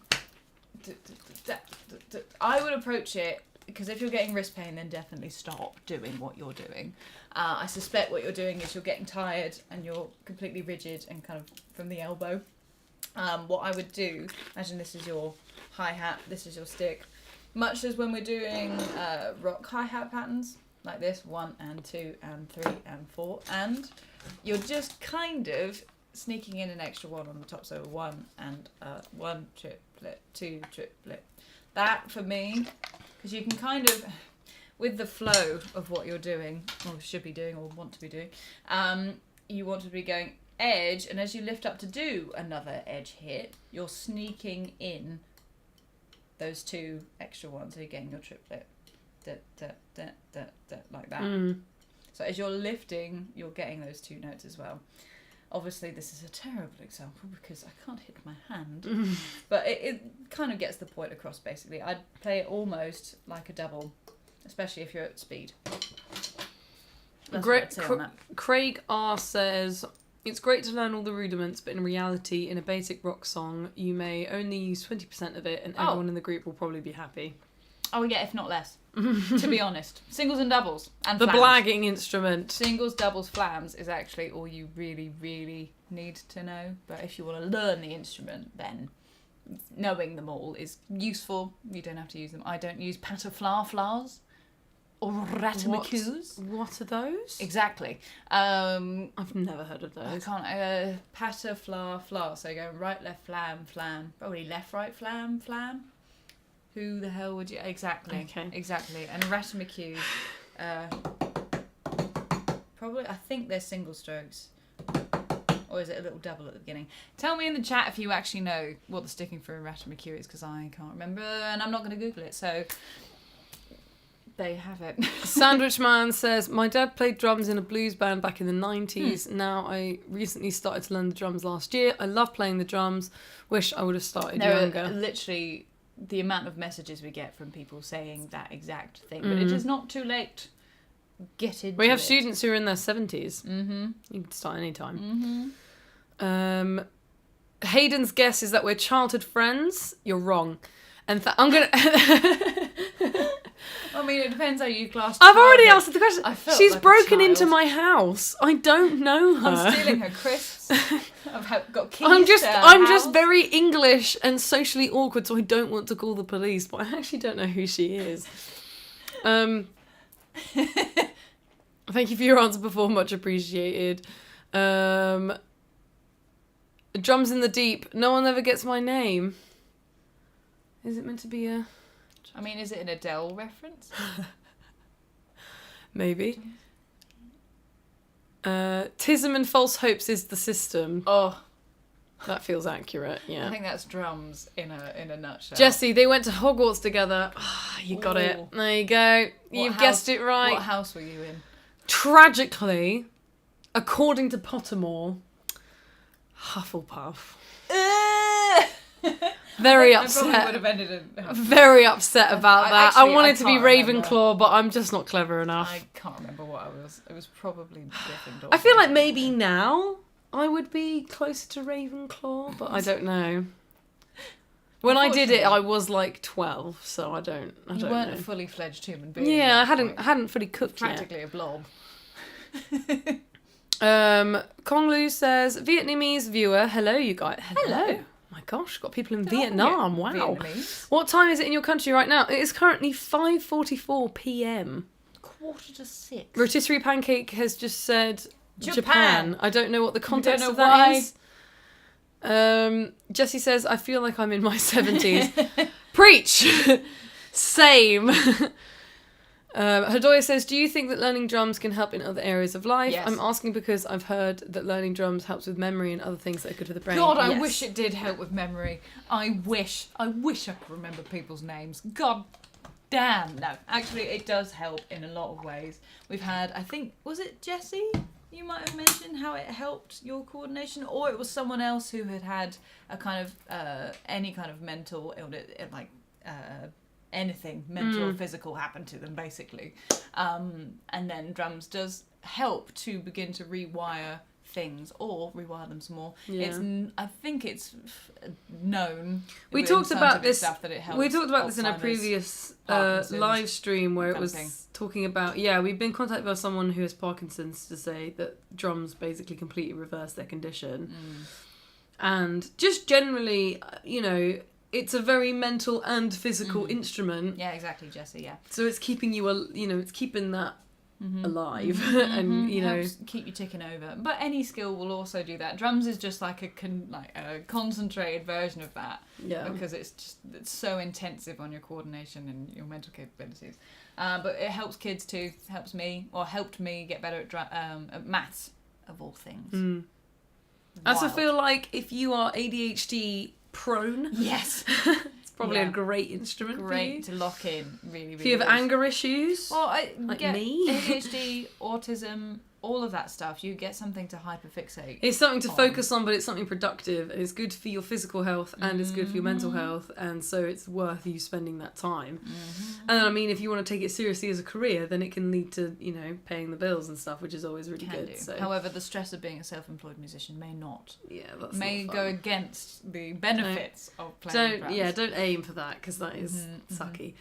Speaker 1: would approach it, because if you're getting wrist pain, then definitely stop doing what you're doing. I suspect what you're doing is you're getting tired and you're completely rigid and kind of from the elbow. What I would do, imagine this is your hi-hat, this is your stick. Much as when we're doing rock hi-hat patterns, like this, 1 and 2 and 3 and 4, and you're just kind of sneaking in an extra 1 on the top, so 1 and 1 triplet, 2 triplet. That, for me, because you can kind of, with the flow of what you're doing, or should be doing, or want to be doing, you want to be going edge, and as you lift up to do another edge hit, you're sneaking in those 2 extra ones, so you're getting your triplet, like that. So as you're lifting, you're getting those 2 notes as well. Obviously, this is a terrible example because I can't hit my hand, but it kind of gets the point across, basically. I'd play it almost like a double, especially if you're at speed. That's what I'd say on that.
Speaker 2: Craig R says, it's great to learn all the rudiments, but in reality, in a basic rock song, you may only use 20% of it, and everyone in the group will probably be happy.
Speaker 1: Oh, yeah, if not less, to be honest. Singles and doubles. And
Speaker 2: the
Speaker 1: flams.
Speaker 2: blagging instrument.
Speaker 1: Singles, doubles, flams is actually all you really, really need to know. But if you want to learn the instrument, then knowing them all is useful. You don't have to use them. I don't use patafla-flas or ratamakus.
Speaker 2: What are those?
Speaker 1: Exactly.
Speaker 2: I've never heard of those.
Speaker 1: I can't. Patafla-fla. So go right, left, flam, flam. Probably left, right, flam, flam. Who the hell would you... Exactly.
Speaker 2: Okay.
Speaker 1: Exactly. And ratamakus, probably, I think they're single strokes. Or is it a little double at the beginning? Tell me in the chat if you actually know what the sticking for a ratamaku is, because I can't remember, and I'm not going to Google it, so... There you have it.
Speaker 2: Sandwich Man says, my dad played drums in a blues band back in the 90s. Now I recently started to learn the drums last year. I love playing the drums. Wish I would have started younger.
Speaker 1: Literally... the amount of messages we get from people saying that exact thing, but it is not too late. Get into it.
Speaker 2: We have students who are in their 70s. You can start anytime. Hayden's guess is that we're childhood friends. You're wrong. And I'm gonna.
Speaker 1: I mean, it depends how you class.
Speaker 2: I've already answered the question. She's
Speaker 1: like
Speaker 2: broken into my house. I don't know her.
Speaker 1: I'm stealing her crisps. I've got keys.
Speaker 2: I'm just very English and socially awkward, so I don't want to call the police. But I actually don't know who she is. Thank you for your answer before, much appreciated. Drums in the Deep. No one ever gets my name. Is it meant to be a...
Speaker 1: I mean, is it an Adele reference?
Speaker 2: Maybe. Tism and False Hopes is the system.
Speaker 1: Oh.
Speaker 2: That feels accurate, yeah.
Speaker 1: I think that's drums in a nutshell.
Speaker 2: Jessie, they went to Hogwarts together. Oh, you got it. There you go. You've guessed it right.
Speaker 1: What house were you in?
Speaker 2: Tragically, according to Pottermore, Hufflepuff. Very upset.
Speaker 1: I probably would have ended in
Speaker 2: very upset about that. I wanted to be
Speaker 1: remember.
Speaker 2: Ravenclaw, but I'm just not clever enough.
Speaker 1: I can't remember what I was. It was probably Gryffindor.
Speaker 2: I feel like maybe now I would be closer to Ravenclaw, but I don't know. When I did it, I was like 12, so I don't
Speaker 1: You weren't a fully fledged human being.
Speaker 2: Yeah, I hadn't fully cooked
Speaker 1: Practically a blob.
Speaker 2: Konglu says, Vietnamese viewer, hello you guys. Hello. My gosh, got people in Vietnam. Wow.
Speaker 1: Vietnamese.
Speaker 2: What time is it in your country right now? It is currently 5:44 p.m.
Speaker 1: 5:45.
Speaker 2: Rotisserie Pancake has just said Japan. I don't know what the context of
Speaker 1: why.
Speaker 2: that is. Jessie says, I feel like I'm in my 70s. Preach! Same. Hadoya says, do you think that learning drums can help in other areas of life?
Speaker 1: Yes.
Speaker 2: I'm asking because I've heard that learning drums helps with memory and other things that are good for the brain.
Speaker 1: God, I wish it did help with memory. I wish I could remember people's names. God, damn. No, actually, it does help in a lot of ways. We've had, I think, was it Jessie? You might have mentioned how it helped your coordination, or it was someone else who had a kind of any kind of mental illness, like anything mental or physical happen to them, basically. And then drums does help to begin to rewire things or rewire them some more. I think it's known.
Speaker 2: We talked about this.
Speaker 1: Stuff that it helps.
Speaker 2: We talked about this in a previous live stream where it was talking about. Yeah, we've been contacted by someone who has Parkinson's to say that drums basically completely reverse their condition, and just generally, it's a very mental and physical instrument.
Speaker 1: Yeah, exactly, Jessie. Yeah.
Speaker 2: So it's keeping you, it's keeping that. Alive and
Speaker 1: helps keep you ticking over, but any skill will also do that. Drums is just like a concentrated version of that, because it's so intensive on your coordination and your mental capabilities, but it helps kids too. Helped me get better at maths, of all things.
Speaker 2: I also feel like if you are ADHD prone,
Speaker 1: yes,
Speaker 2: probably a great instrument for you.
Speaker 1: To lock in, really, really.
Speaker 2: If you have anger issues,
Speaker 1: like
Speaker 2: me,
Speaker 1: ADHD, autism, all of that stuff, you get something to hyperfixate.
Speaker 2: It's something to focus on, but it's something productive, and it's good for your physical health, and it's good for your mental health, and so it's worth you spending that time. And I mean, if you want to take it seriously as a career, then it can lead to, paying the bills and stuff, which is always really good. So.
Speaker 1: However, the stress of being a self-employed musician may not.
Speaker 2: Yeah, that's
Speaker 1: may
Speaker 2: not
Speaker 1: go against the benefits of playing drums.
Speaker 2: Don't aim for that, because that is sucky.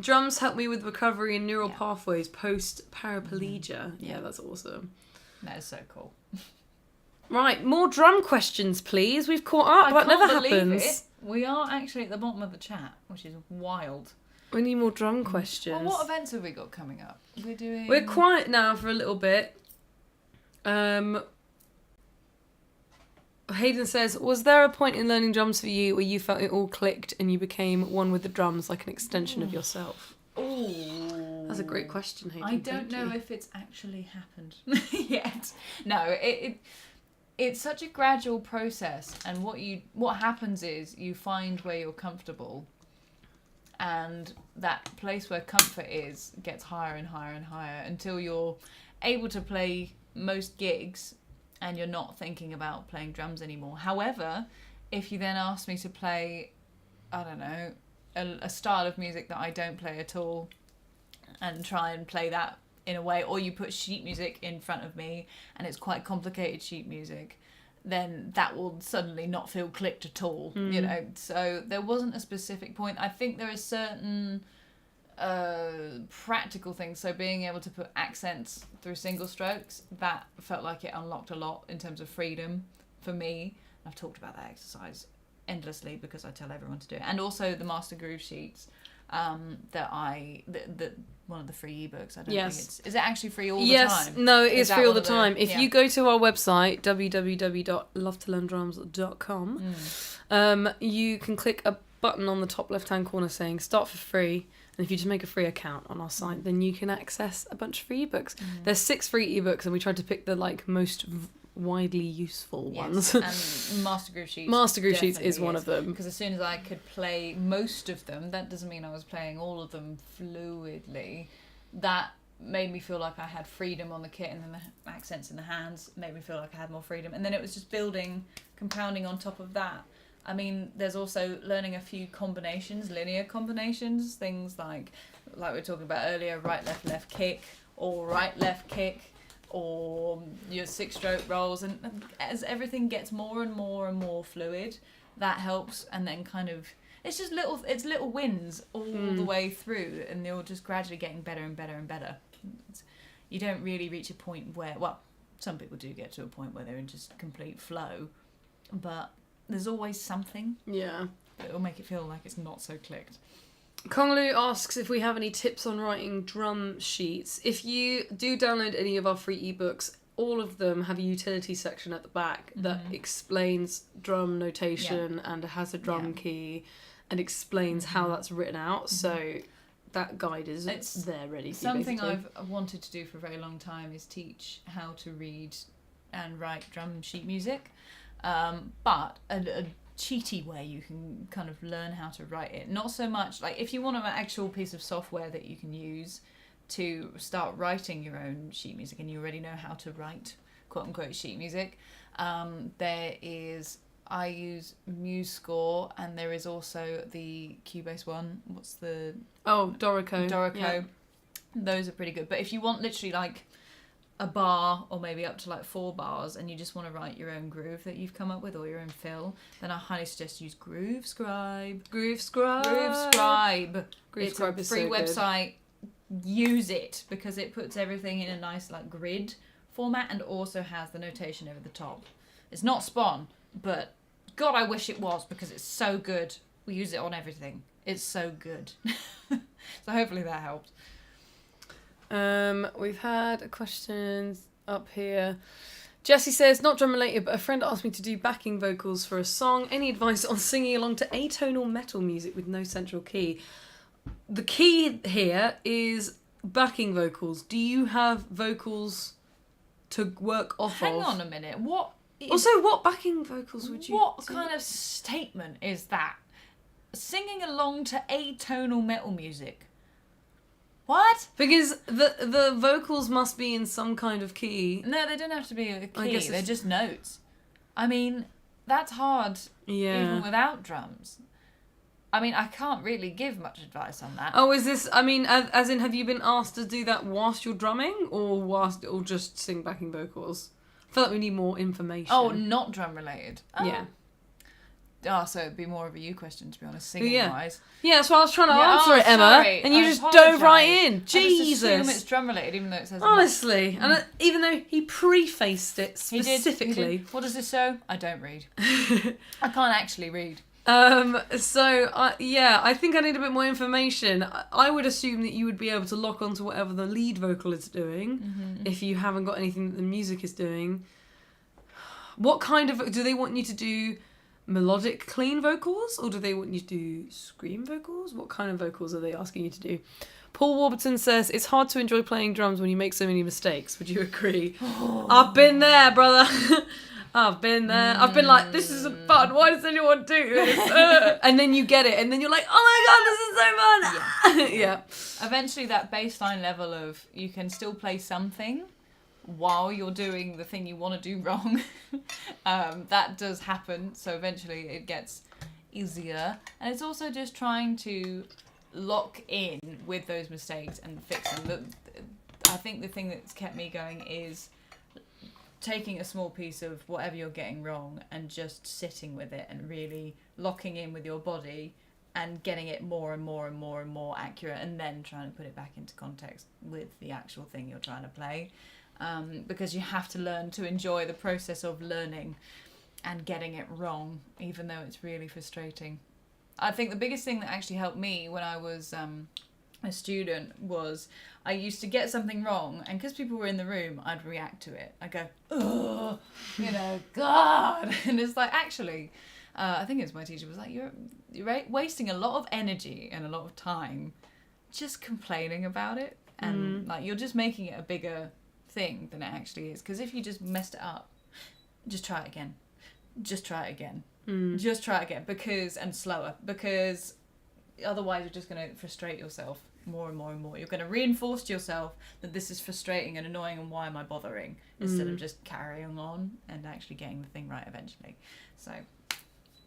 Speaker 2: Drums help me with recovery and neural pathways post paraplegia. Yeah, that's awesome.
Speaker 1: That is so cool.
Speaker 2: Right, more drum questions, please. We've caught up. That never happens.
Speaker 1: We are actually at the bottom of the chat, which is wild.
Speaker 2: We need more drum questions.
Speaker 1: Well, what events have we got coming up?
Speaker 2: We're quiet now for a little bit. Hayden says, was there a point in learning drums for you where you felt it all clicked and you became one with the drums, like an extension of yourself?
Speaker 1: Oh,
Speaker 2: that's a great question, Hayden.
Speaker 1: I don't know if it's actually happened yet. No, it's such a gradual process, and what happens is you find where you're comfortable, and that place where comfort is gets higher and higher and higher until you're able to play most gigs and you're not thinking about playing drums anymore. However, if you then ask me to play, I don't know, a style of music that I don't play at all and try and play that in a way, or you put sheet music in front of me and it's quite complicated sheet music, then that will suddenly not feel clicked at all, So there wasn't a specific point. I think there are certain practical things, so being able to put accents through single strokes, that felt like it unlocked a lot in terms of freedom for me. I've talked about that exercise endlessly because I tell everyone to do it, and also the master groove sheets that one of the free ebooks. I don't think is it actually free all the time?
Speaker 2: Yes, no, it is free all the time. If you go to our website www.lovetolearndrums.com, you can click a button on the top left hand corner saying start for free, and if you just make a free account on our site, then you can access a bunch of free ebooks. There's 6 free ebooks, and we tried to pick the most widely useful ones.
Speaker 1: And Master Groove Sheets
Speaker 2: is one of them,
Speaker 1: because as soon as I could play most of them, that doesn't mean I was playing all of them fluidly. That made me feel like I had freedom on the kit, and then the accents in the hands made me feel like I had more freedom, and then it was just compounding on top of that. I mean, there's also learning a few combinations, linear combinations, things like we were talking about earlier, right, left kick, or right, left kick, or your 6-stroke rolls, and as everything gets more and more and more fluid, that helps. And then it's just little wins all the way through, and you're just gradually getting better and better and better. You don't really reach a point where, some people do get to a point where they're in just complete flow, but there's always something that will make it feel like it's not so clicked.
Speaker 2: Konglu asks if we have any tips on writing drum sheets. If you do download any of our free ebooks, all of them have a utility section at the back that explains drum notation and has a drum key and explains how that's written out. So that guide is there ready for you.
Speaker 1: Something I've wanted to do for a very long time is teach how to read and write drum sheet music. But a cheaty way you can kind of learn how to write it. Not so much like if you want an actual piece of software that you can use to start writing your own sheet music, and you already know how to write quote unquote sheet music. I use MuseScore, and there is also the Cubase one. What's the...
Speaker 2: Doro.
Speaker 1: Yeah. Those are pretty good. But if you want literally like a bar or maybe up to like 4 bars, and you just want to write your own groove that you've come up with or your own fill, then I highly suggest use GrooveScribe. GrooveScribe. It's a free website. Use it because it puts everything in a nice like grid format and also has the notation over the top. It's not Spawn, but God, I wish it was because it's so good. We use it on everything. It's so good. So hopefully that helped.
Speaker 2: We've had questions up here. Jessie says, not drum related, but a friend asked me to do backing vocals for a song. Any advice on singing along to atonal metal music with no central key? The key here is backing vocals. Do you have vocals to work off
Speaker 1: Hang
Speaker 2: of?
Speaker 1: on a minute. What
Speaker 2: backing vocals would you
Speaker 1: What
Speaker 2: do?
Speaker 1: kind of statement is that? Singing along to atonal metal music. What?
Speaker 2: Because the vocals must be in some kind of key.
Speaker 1: No, they don't have to be a
Speaker 2: I
Speaker 1: key.
Speaker 2: guess
Speaker 1: They're just notes. I mean, that's hard even without drums. I mean, I can't really give much advice on that.
Speaker 2: Oh, is this, I mean, as in, have you been asked to do that whilst you're drumming or just sing backing vocals? I feel like we need more information.
Speaker 1: Oh, not drum related. Oh.
Speaker 2: Yeah.
Speaker 1: Oh, so it'd be more of a you question, to be honest, singing-wise.
Speaker 2: Yeah, that's why I was trying to answer it, Emma.
Speaker 1: Sorry.
Speaker 2: And you just
Speaker 1: apologise.
Speaker 2: dove right in. Jesus.
Speaker 1: I just assume it's drum related, even though it says...
Speaker 2: Honestly. And even though he prefaced it specifically.
Speaker 1: He did. What does this show? I don't read. I can't actually read.
Speaker 2: I think I need a bit more information. I would assume that you would be able to lock onto whatever the lead vocal is doing, if you haven't got anything that the music is doing. What kind of... Do they want you to do melodic, clean vocals, or do they want you to do scream vocals? What kind of vocals are they asking you to do? Paul Warburton says, it's hard to enjoy playing drums when you make so many mistakes. Would you agree? I've been there, brother. I've been there. I've been like, this isn't fun. Why does anyone do this? And then you get it, and then you're like, oh my God, this is so fun. Yeah.
Speaker 1: Eventually that baseline level of you can still play something while you're doing the thing you want to do wrong, that does happen. So eventually it gets easier. And it's also just trying to lock in with those mistakes and fix them. I think the thing that's kept me going is taking a small piece of whatever you're getting wrong and just sitting with it and really locking in with your body and getting it more and more and more and more accurate, and then trying to put it back into context with the actual thing you're trying to play. Because you have to learn to enjoy the process of learning and getting it wrong, even though it's really frustrating. I think the biggest thing that actually helped me when I was a student was I used to get something wrong, and because people were in the room, I'd react to it. I'd go, oh, God. And it's like, actually, I think it was my teacher was like, you're wasting a lot of energy and a lot of time just complaining about it. And like, you're just making it a bigger thing than it actually is. Because if you just messed it up, just try it again. Just try it again. Just try it again. And slower. Because otherwise you're just going to frustrate yourself more and more and more. You're going to reinforce to yourself that this is frustrating and annoying and why am I bothering, instead of just carrying on and actually getting the thing right eventually. So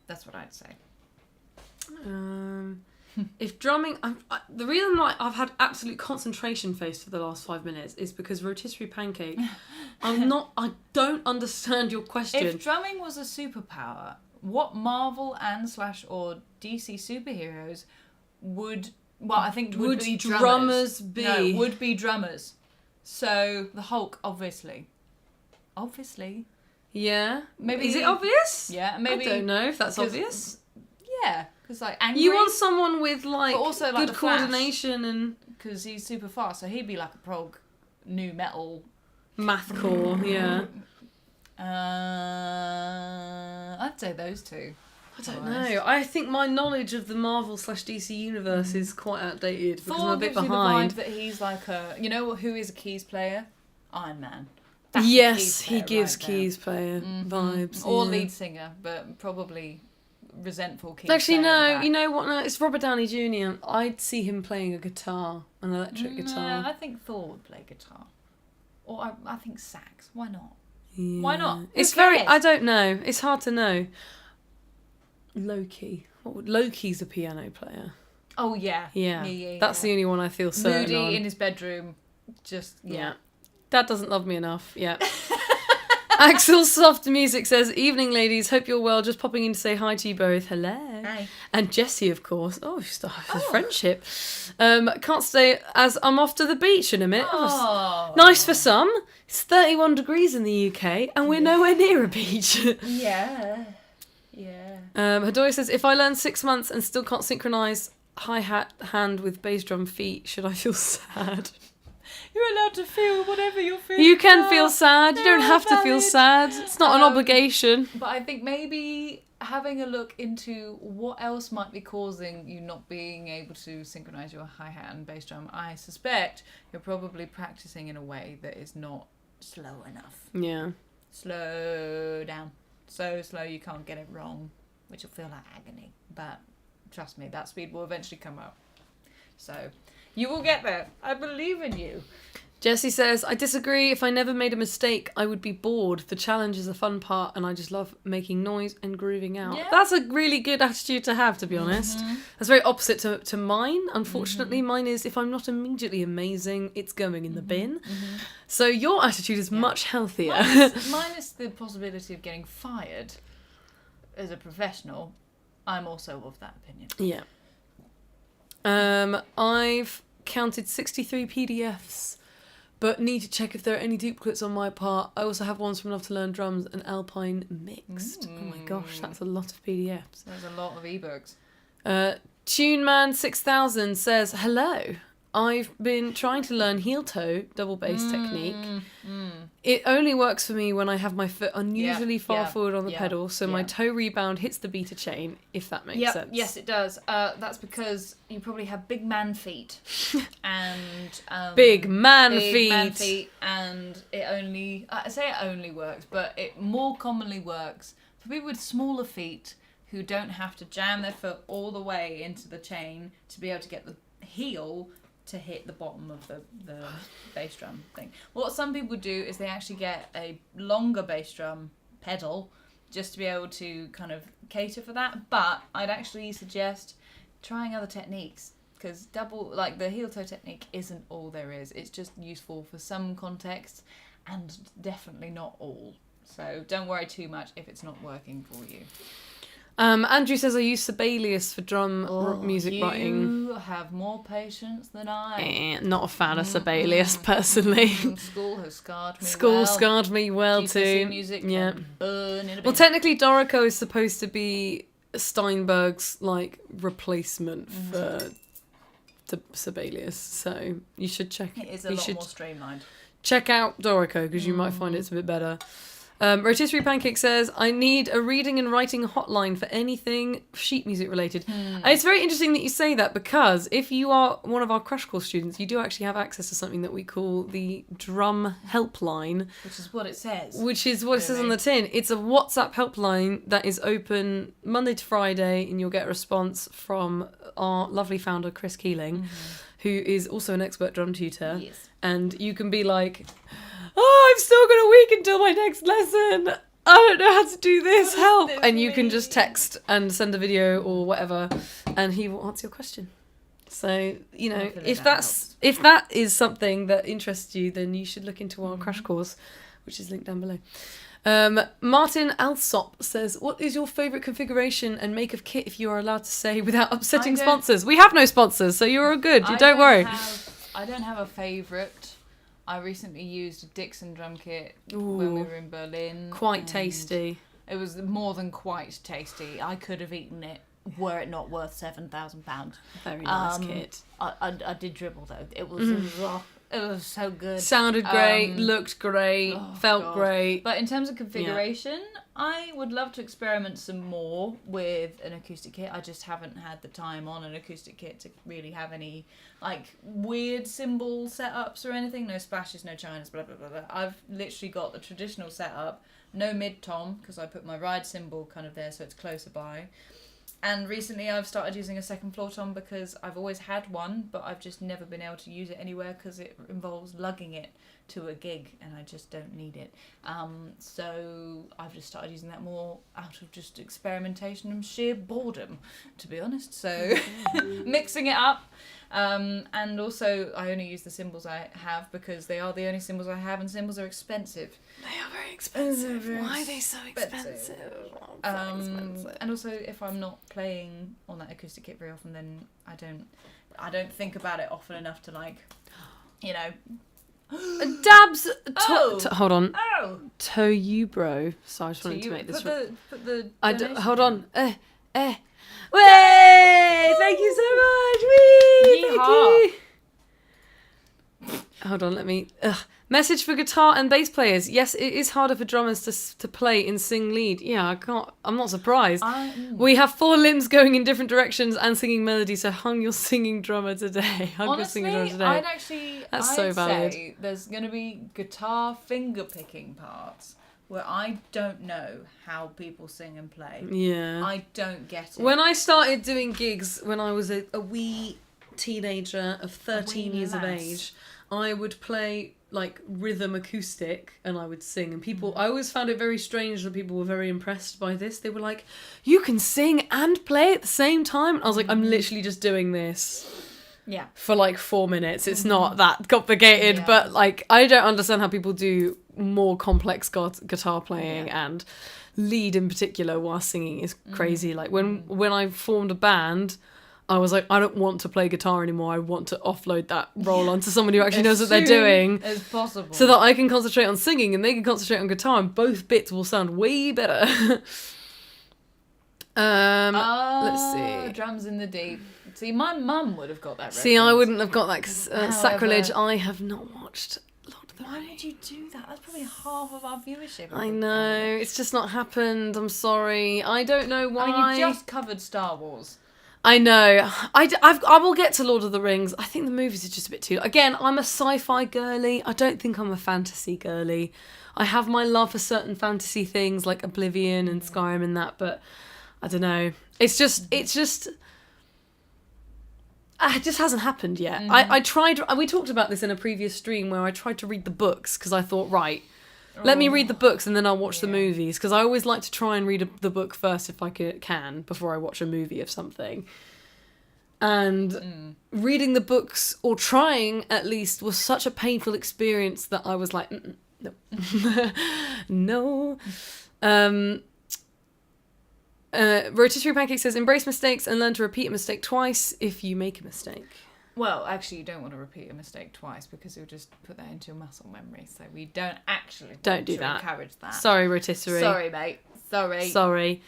Speaker 1: that's what I'd say.
Speaker 2: If drumming, the reason why I've had absolute concentration face for the last 5 minutes is because rotisserie pancake. I don't understand your question.
Speaker 1: If drumming was a superpower, what Marvel and / or DC superheroes would be drummers be? No, would be drummers. So the Hulk, obviously.
Speaker 2: Yeah.
Speaker 1: Maybe
Speaker 2: is it obvious?
Speaker 1: Yeah, maybe.
Speaker 2: I don't know if that's obvious.
Speaker 1: Yeah, because like angry.
Speaker 2: You want someone with like,
Speaker 1: also, like,
Speaker 2: good coordination and
Speaker 1: because he's super fast, so he'd be like a prog, new metal,
Speaker 2: mathcore. Yeah.
Speaker 1: I'd say those two.
Speaker 2: I don't know. I think my knowledge of the Marvel / DC universe is quite outdated because I'm a bit behind.
Speaker 1: The vibe that he's like a, who is a keys player? Iron Man.
Speaker 2: Yes, he gives keys player vibes.
Speaker 1: Or lead singer, but probably resentful.
Speaker 2: Actually, no. You know what? No, it's Robert Downey Jr. I'd see him playing a guitar, an electric guitar.
Speaker 1: No, I think Thor would play guitar, or I think sax. Why not?
Speaker 2: Yeah.
Speaker 1: Why not?
Speaker 2: It's very. I don't know. It's hard to know. Loki. Loki's a piano player.
Speaker 1: Oh yeah.
Speaker 2: Yeah. That's the only one I feel certain
Speaker 1: Moody
Speaker 2: on.
Speaker 1: in his bedroom. Just
Speaker 2: yeah. Dad doesn't love me enough. Yeah. Axel Soft Music says, "Evening, ladies. Hope you're well. Just popping in to say hi to you both. Hello."
Speaker 1: Hi.
Speaker 2: And Jessie, of course. Oh, we started a friendship. Can't stay as I'm off to the beach in a minute.
Speaker 1: Oh.
Speaker 2: Nice for some. It's 31 degrees in the UK, and we're nowhere near a beach.
Speaker 1: Yeah.
Speaker 2: Hadoy says, "If I learn 6 months and still can't synchronise hi-hat hand with bass drum feet, should I feel sad?"
Speaker 1: You're allowed to feel whatever you're feeling.
Speaker 2: You can feel sad. You don't have to feel sad. It's not an obligation.
Speaker 1: But I think maybe having a look into what else might be causing you not being able to synchronise your hi-hat and bass drum, I suspect you're probably practising in a way that is not slow enough.
Speaker 2: Yeah.
Speaker 1: Slow down. So slow you can't get it wrong, which will feel like agony. But trust me, that speed will eventually come up. So you will get there. I believe in you.
Speaker 2: Jessie says, "I disagree. If I never made a mistake, I would be bored. The challenge is the fun part, and I just love making noise and grooving out."
Speaker 1: Yeah.
Speaker 2: That's a really good attitude to have, to be honest. That's very opposite to mine. Unfortunately, mine is, if I'm not immediately amazing, it's going in the bin. So your attitude is much healthier.
Speaker 1: Minus the possibility of getting fired as a professional, I'm also of that opinion.
Speaker 2: Yeah. I've counted 63 PDFs, but need to check if there are any duplicates on my part. I also have ones from Love to Learn Drums and Alpine Mixed. Oh my gosh, that's a lot of PDFs.
Speaker 1: There's a lot of ebooks.
Speaker 2: TuneMan6000 says, "Hello. I've been trying to learn heel-toe double bass technique. It only works for me when I have my foot unusually far forward on the pedal, so my toe rebound hits the beater chain, if that makes sense."
Speaker 1: Yes, it does. That's because you probably have big man feet. And
Speaker 2: big man feet.
Speaker 1: And it only, I say it only works, but it more commonly works for people with smaller feet who don't have to jam their foot all the way into the chain to be able to get the heel to hit the bottom of the bass drum thing. What some people do is they actually get a longer bass drum pedal just to be able to kind of cater for that. But I'd actually suggest trying other techniques, because the Heeltoe technique isn't all there is. It's just useful for some contexts and definitely not all. So don't worry too much if it's not working for you.
Speaker 2: Andrew says, "I use Selius for drum music writing."
Speaker 1: You have more patience than I.
Speaker 2: Not a fan of Selius, personally.
Speaker 1: School has scarred me
Speaker 2: scarred me well
Speaker 1: GCSE
Speaker 2: too.
Speaker 1: Music
Speaker 2: Well, technically Doro is supposed to be Steinberg's replacement for Sibelius, so you should check.
Speaker 1: It is a lot more streamlined.
Speaker 2: Check out Doro because you might find it's a bit better. Rotisserie Pancake says, "I need a reading and writing hotline for anything sheet music related." It's very interesting that you say that, because if you are one of our crash course students, you do actually have access to something that we call the drum helpline.
Speaker 1: Which is what it says.
Speaker 2: Which is what it says on the tin. It's a WhatsApp helpline that is open Monday to Friday, and you'll get a response from our lovely founder, Chris Keeling, who is also an expert drum tutor.
Speaker 1: Yes.
Speaker 2: And you can be like, "Oh, I've still got a week until my next lesson. I don't know how to do this. Help!" And you can just text and send a video or whatever, and he will answer your question. So, if that is something that interests you, then you should look into our crash course, which is linked down below. Martin Alsop says, "What is your favourite configuration and make of kit, if you are allowed to say, without upsetting sponsors?" We have no sponsors, so you're all good. Don't worry.
Speaker 1: I don't have a favourite. I recently used a Dixon drum kit when we were in Berlin.
Speaker 2: Quite tasty.
Speaker 1: It was more than quite tasty. I could have eaten it were it not worth £7,000.
Speaker 2: Very nice kit.
Speaker 1: I did dribble though. It was so good.
Speaker 2: Sounded great, looked great, felt great.
Speaker 1: But in terms of configuration, I would love to experiment some more with an acoustic kit. I just haven't had the time on an acoustic kit to really have any weird cymbal setups or anything. No splashes, no chinas, blah blah blah blah. I've literally got the traditional setup, no mid tom because I put my ride cymbal kind of there so it's closer by. And recently I've started using a second Flaton because I've always had one, but I've just never been able to use it anywhere because it involves lugging it to a gig and I just don't need it. So I've just started using that more out of just experimentation and sheer boredom, to be honest. So mixing it up. And also I only use the cymbals I have because they are the only cymbals I have, and cymbals are expensive.
Speaker 2: They are very expensive. Why are they so expensive?
Speaker 1: And also if I'm not playing on that acoustic kit very often, then I don't think about it often enough to like, you know.
Speaker 2: Dabs.
Speaker 1: Oh!
Speaker 2: Hold on.
Speaker 1: Oh!
Speaker 2: To you, bro. So I just wanted to make this.
Speaker 1: Put the
Speaker 2: hold on. Way! Thank you so much. Wee! Thank you. Hold on, let me. Message for guitar and bass players. Yes, it is harder for drummers to play and sing lead. Yeah, I can't. I'm not surprised. We have 4 limbs going in different directions and singing melody. So hung your singing drummer today.
Speaker 1: Honestly, I'd say there's going to be guitar finger picking parts where I don't know how people sing and play.
Speaker 2: Yeah.
Speaker 1: I don't get it.
Speaker 2: When I started doing gigs when I was a wee teenager of 13 years of age, I would play like rhythm acoustic and I would sing, and people I always found it very strange that people were very impressed by this. They were like, you can sing and play at the same time? And I was like, I'm literally just doing this for like 4 minutes. It's not that complicated, but like I don't understand how people do more complex guitar playing and lead in particular while singing is crazy. Like when I formed a band, I was like, I don't want to play guitar anymore. I want to offload that role onto somebody who actually knows what they're doing.
Speaker 1: As possible.
Speaker 2: So that I can concentrate on singing and they can concentrate on guitar, and both bits will sound way better. Let's see.
Speaker 1: Drums in the Deep. See, my mum would have got that reference.
Speaker 2: See, I wouldn't have got that because sacrilege. I have not watched Lord of the Rings.
Speaker 1: Why would you do that? That's probably half of our viewership.
Speaker 2: I know. It's just not happened. I'm sorry. I don't know why.
Speaker 1: I mean, you've just covered Star Wars.
Speaker 2: I know. I will get to Lord of the Rings. I think the movies are just a bit too... Again, I'm a sci-fi girly. I don't think I'm a fantasy girly. I have my love for certain fantasy things like Oblivion and Skyrim and that, but I don't know. It just hasn't happened yet. I tried... We talked about this in a previous stream where I tried to read the books because I thought, right, let me read the books and then I'll watch the movies, because I always like to try and read the book first if I can before I watch a movie of something. And reading the books, or trying at least, was such a painful experience that I was like, no. No. Rotisserie Pancake says, embrace mistakes and learn to repeat a mistake twice if you make a mistake.
Speaker 1: Well, actually, you don't want to repeat a mistake twice because you'll just put that into your muscle memory. So we don't actually encourage that.
Speaker 2: Sorry, Rotisserie.
Speaker 1: Sorry, mate.
Speaker 2: Sorry.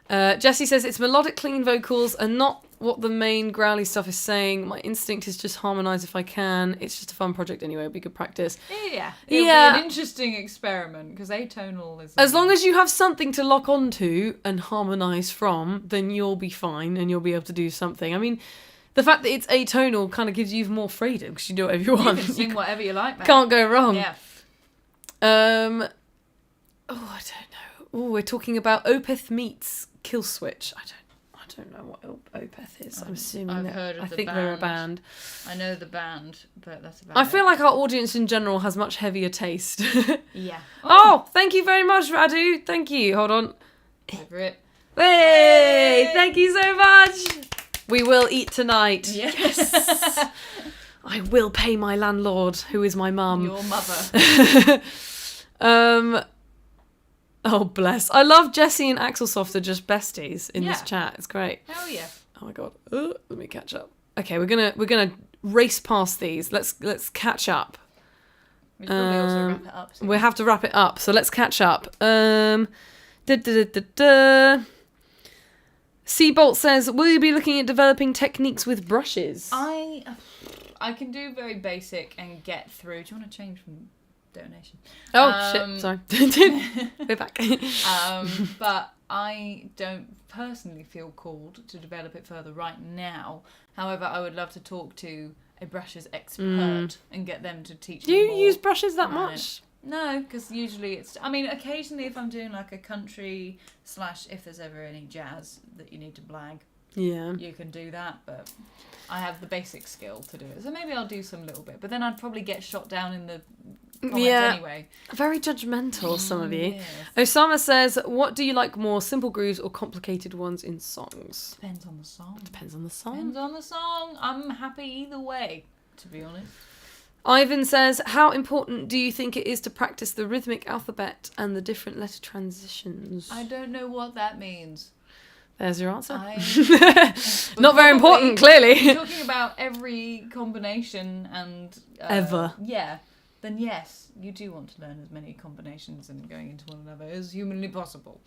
Speaker 2: Jessie says, it's melodic, clean vocals and not what the main growly stuff is saying. My instinct is just harmonise if I can. It's just a fun project anyway. It'll be good practice.
Speaker 1: Yeah. It'll be an interesting experiment because atonal is...
Speaker 2: As long as you have something to lock onto and harmonise from, then you'll be fine and you'll be able to do something. I mean... The fact that it's atonal kind of gives you even more freedom because you do whatever you want.
Speaker 1: You can sing whatever you like, man.
Speaker 2: Can't go wrong.
Speaker 1: Yeah.
Speaker 2: I don't know. Oh, we're talking about Opeth meets Kill Switch. I don't know what Opeth is. I'm assuming I think they're a band.
Speaker 1: I know the band, but that's about
Speaker 2: I feel like our audience in general has much heavier taste.
Speaker 1: Yeah.
Speaker 2: Oh, thank you very much, Radu. Thank you. Hold on.
Speaker 1: Over it.
Speaker 2: Hey, thank you so much. We will eat tonight.
Speaker 1: Yes.
Speaker 2: I will pay my landlord, who is my mum.
Speaker 1: Your mother.
Speaker 2: Oh, bless. I love Jessie and Axelsoft are just besties in this chat. It's great.
Speaker 1: Hell yeah.
Speaker 2: Oh my god. Let me catch up. Okay, we're gonna race past these. Let's catch up.
Speaker 1: We probably also wrap it up.
Speaker 2: We have to wrap it up, so let's catch up. Seabolt says, will you be looking at developing techniques with brushes?
Speaker 1: I can do very basic and get through. Do you want to change from donation?
Speaker 2: Oh, shit. Sorry. We're back.
Speaker 1: But I don't personally feel called to develop it further right now. However, I would love to talk to a brushes expert and get them to teach me more.
Speaker 2: Do you use brushes that much?
Speaker 1: No, because usually it's... I mean, occasionally if I'm doing like a country / if there's ever any jazz that you need to blag,
Speaker 2: Yeah.
Speaker 1: you can do that, but I have the basic skill to do it. So maybe I'll do some little bit, but then I'd probably get shot down in the comments anyway.
Speaker 2: Very judgmental, some of you.
Speaker 1: Yes.
Speaker 2: Osama says, what do you like more, simple grooves or complicated ones in songs?
Speaker 1: Depends on the song.
Speaker 2: Depends on the song.
Speaker 1: Depends on the song. I'm happy either way, to be honest.
Speaker 2: Ivan says, how important do you think it is to practice the rhythmic alphabet and the different letter transitions?
Speaker 1: I don't know what that means.
Speaker 2: There's your answer.
Speaker 1: But
Speaker 2: Not very important, clearly.
Speaker 1: If you're talking about every combination and...
Speaker 2: Ever.
Speaker 1: Yeah. Then yes, you do want to learn as many combinations and going into one another as humanly possible.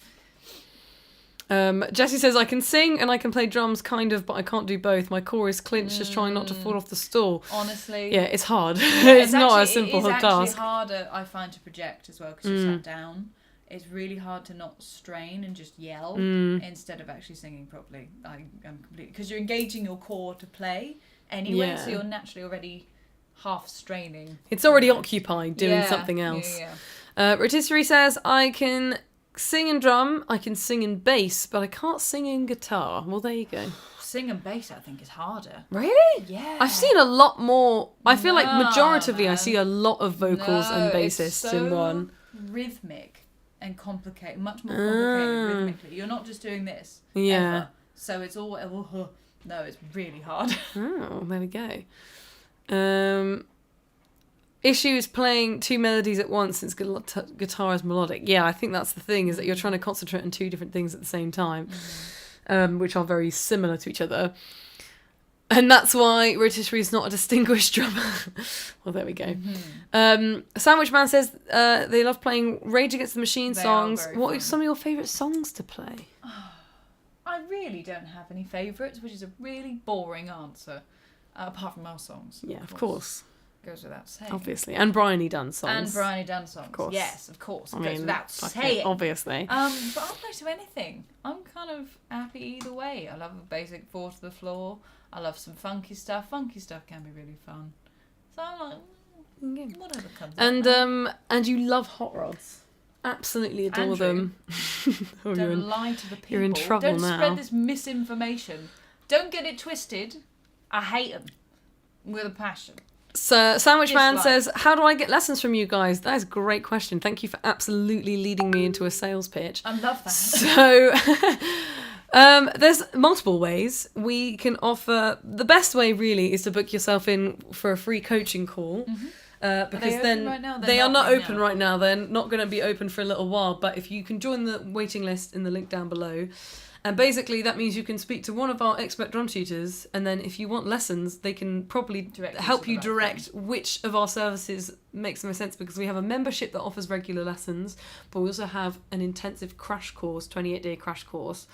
Speaker 2: Jessie says, I can sing and I can play drums, kind of, but I can't do both. My core is clenched, just trying not to fall off the stool.
Speaker 1: Honestly.
Speaker 2: Yeah, it's hard.
Speaker 1: Yeah,
Speaker 2: it's not a simple task.
Speaker 1: It's actually harder, I find, to project as well, because you're sat down. It's really hard to not strain and just yell instead of actually singing properly. I'm completely... Because you're engaging your core to play anyway, so you're naturally already half straining.
Speaker 2: It's already occupied doing something else. Rotisserie says, I can sing and drum, I can sing and bass, but I can't sing in guitar. Well, there you go.
Speaker 1: Sing and bass, I think, is harder.
Speaker 2: Really?
Speaker 1: Yeah.
Speaker 2: I've seen a lot more. I feel like majoritively I see a lot of vocals and bassists
Speaker 1: it's so
Speaker 2: in one.
Speaker 1: Rhythmic and complicated, much more complicated rhythmically. You're not just doing this.
Speaker 2: Yeah.
Speaker 1: Ever. So it's all... No, it's really hard.
Speaker 2: Oh, there we go. Issue is playing two melodies at once since guitar is melodic. Yeah, I think that's the thing, is that you're trying to concentrate on two different things at the same time, which are very similar to each other. And that's why Rotisserie is not a distinguished drummer. Well, there we go. Sandwich Man says they love playing Rage Against the Machine songs. What are some of your favourite songs to play?
Speaker 1: I really don't have any favourites, which is a really boring answer, apart from our songs.
Speaker 2: Yeah, of course.
Speaker 1: Goes without saying.
Speaker 2: Obviously. And Bryony Dunn songs.
Speaker 1: And Bryony Dunn songs. Of
Speaker 2: course.
Speaker 1: Yes, of course. It
Speaker 2: I
Speaker 1: goes
Speaker 2: mean,
Speaker 1: without saying.
Speaker 2: Obviously.
Speaker 1: But I'll play to anything. I'm kind of happy either way. I love a basic 4 to the floor. I love some funky stuff. Funky stuff can be really fun. So I'm like, whatever comes up.
Speaker 2: And you love hot rods. Absolutely adore
Speaker 1: Andrew,
Speaker 2: them.
Speaker 1: Don't lie to the people.
Speaker 2: You're in trouble
Speaker 1: Don't
Speaker 2: now.
Speaker 1: spread this misinformation. Don't get it twisted. I hate them with a passion.
Speaker 2: So Sandwich Man says, how do I get lessons from you guys? That is a great question. Thank you for absolutely leading me into a sales pitch.
Speaker 1: I love that.
Speaker 2: So there's multiple ways we can offer. The best way really is to book yourself in for a free coaching call. Because then they are not open right now. They're not going to be open for a little while. But if you can join the waiting list in the link down below, and basically that means you can speak to one of our expert drum tutors, and then if you want lessons, they can probably help you direct which of our services makes the most sense, because we have a membership that offers regular lessons, but we also have an intensive crash course, 28-day crash course.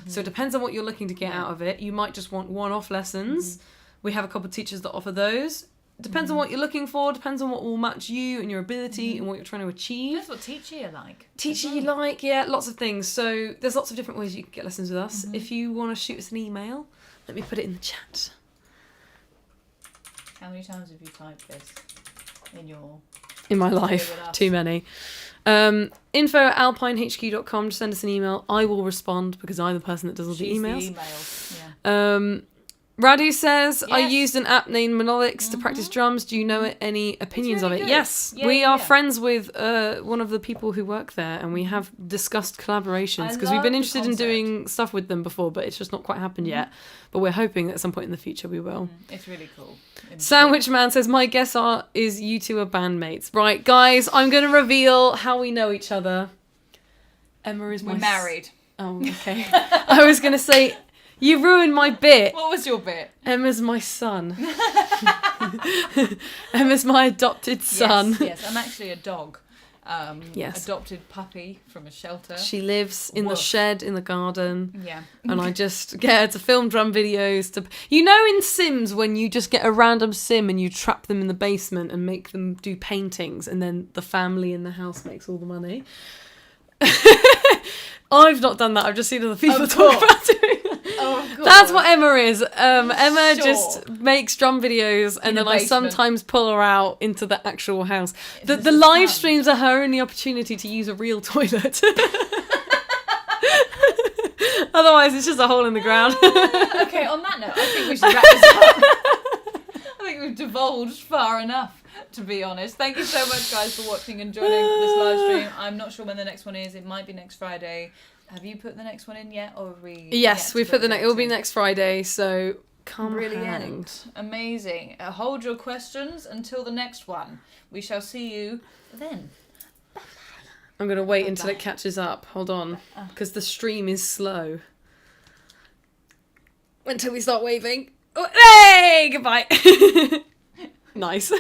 Speaker 2: So it depends on what you're looking to get out of it. You might just want one-off lessons. We have a couple of teachers that offer those. Depends on what you're looking for, depends on what will match you and your ability and what you're trying to achieve.
Speaker 1: Depends what teacher you like.
Speaker 2: Teacher you like, yeah, lots of things. So there's lots of different ways you can get lessons with us. If you want to shoot us an email, let me put it in the chat.
Speaker 1: How many times have you typed this
Speaker 2: in my life? Too many. info@alpinehq.com, just send us an email. I will respond because I'm the person that does all the emails.
Speaker 1: Yeah.
Speaker 2: Radu says, I used an app named Monolix to practice drums. Do you know any opinions of it?
Speaker 1: Good.
Speaker 2: Yes. We are friends with one of the people who work there, and we have discussed collaborations because we've been interested in doing stuff with them before, but it's just not quite happened yet. But we're hoping that at some point in the future we will.
Speaker 1: It's really cool.
Speaker 2: Sandwich Man says, my guess is you two are bandmates. Right, guys, I'm going to reveal how we know each other. Emma is my...
Speaker 1: We're married.
Speaker 2: Oh, okay. I was going to say... You ruined my bit.
Speaker 1: What was your bit?
Speaker 2: Emma's my son. Emma's my adopted son.
Speaker 1: Yes, I'm actually a dog. Adopted puppy from a shelter.
Speaker 2: She lives in the shed in the garden.
Speaker 1: Yeah.
Speaker 2: And I just get her to film drum videos. You know in Sims when you just get a random sim and you trap them in the basement and make them do paintings, and then the family in the house makes all the money? I've not done that. I've just seen other people talk about doing that.
Speaker 1: Oh, of course.
Speaker 2: That's what Emma is. Emma just makes drum videos, and then I sometimes pull her out into the actual house. The live streams are her only opportunity to use a real toilet. Otherwise, it's just a hole in the ground.
Speaker 1: Okay, on that note, I think we should wrap this up. I think we've divulged far enough, to be honest. Thank you so much, guys, for watching and joining this live stream. I'm not sure when the next one is. It might be next Friday. Have you put the next one in yet, or have we?
Speaker 2: Yes, we put the next. It will be next Friday, so come
Speaker 1: Brilliant.
Speaker 2: hang.
Speaker 1: Amazing. Hold your questions until the next one. We shall see you then.
Speaker 2: I'm going to wait until it catches up. Hold on. Because the stream is slow. Until we start waving. Oh, hey! Goodbye. Nice.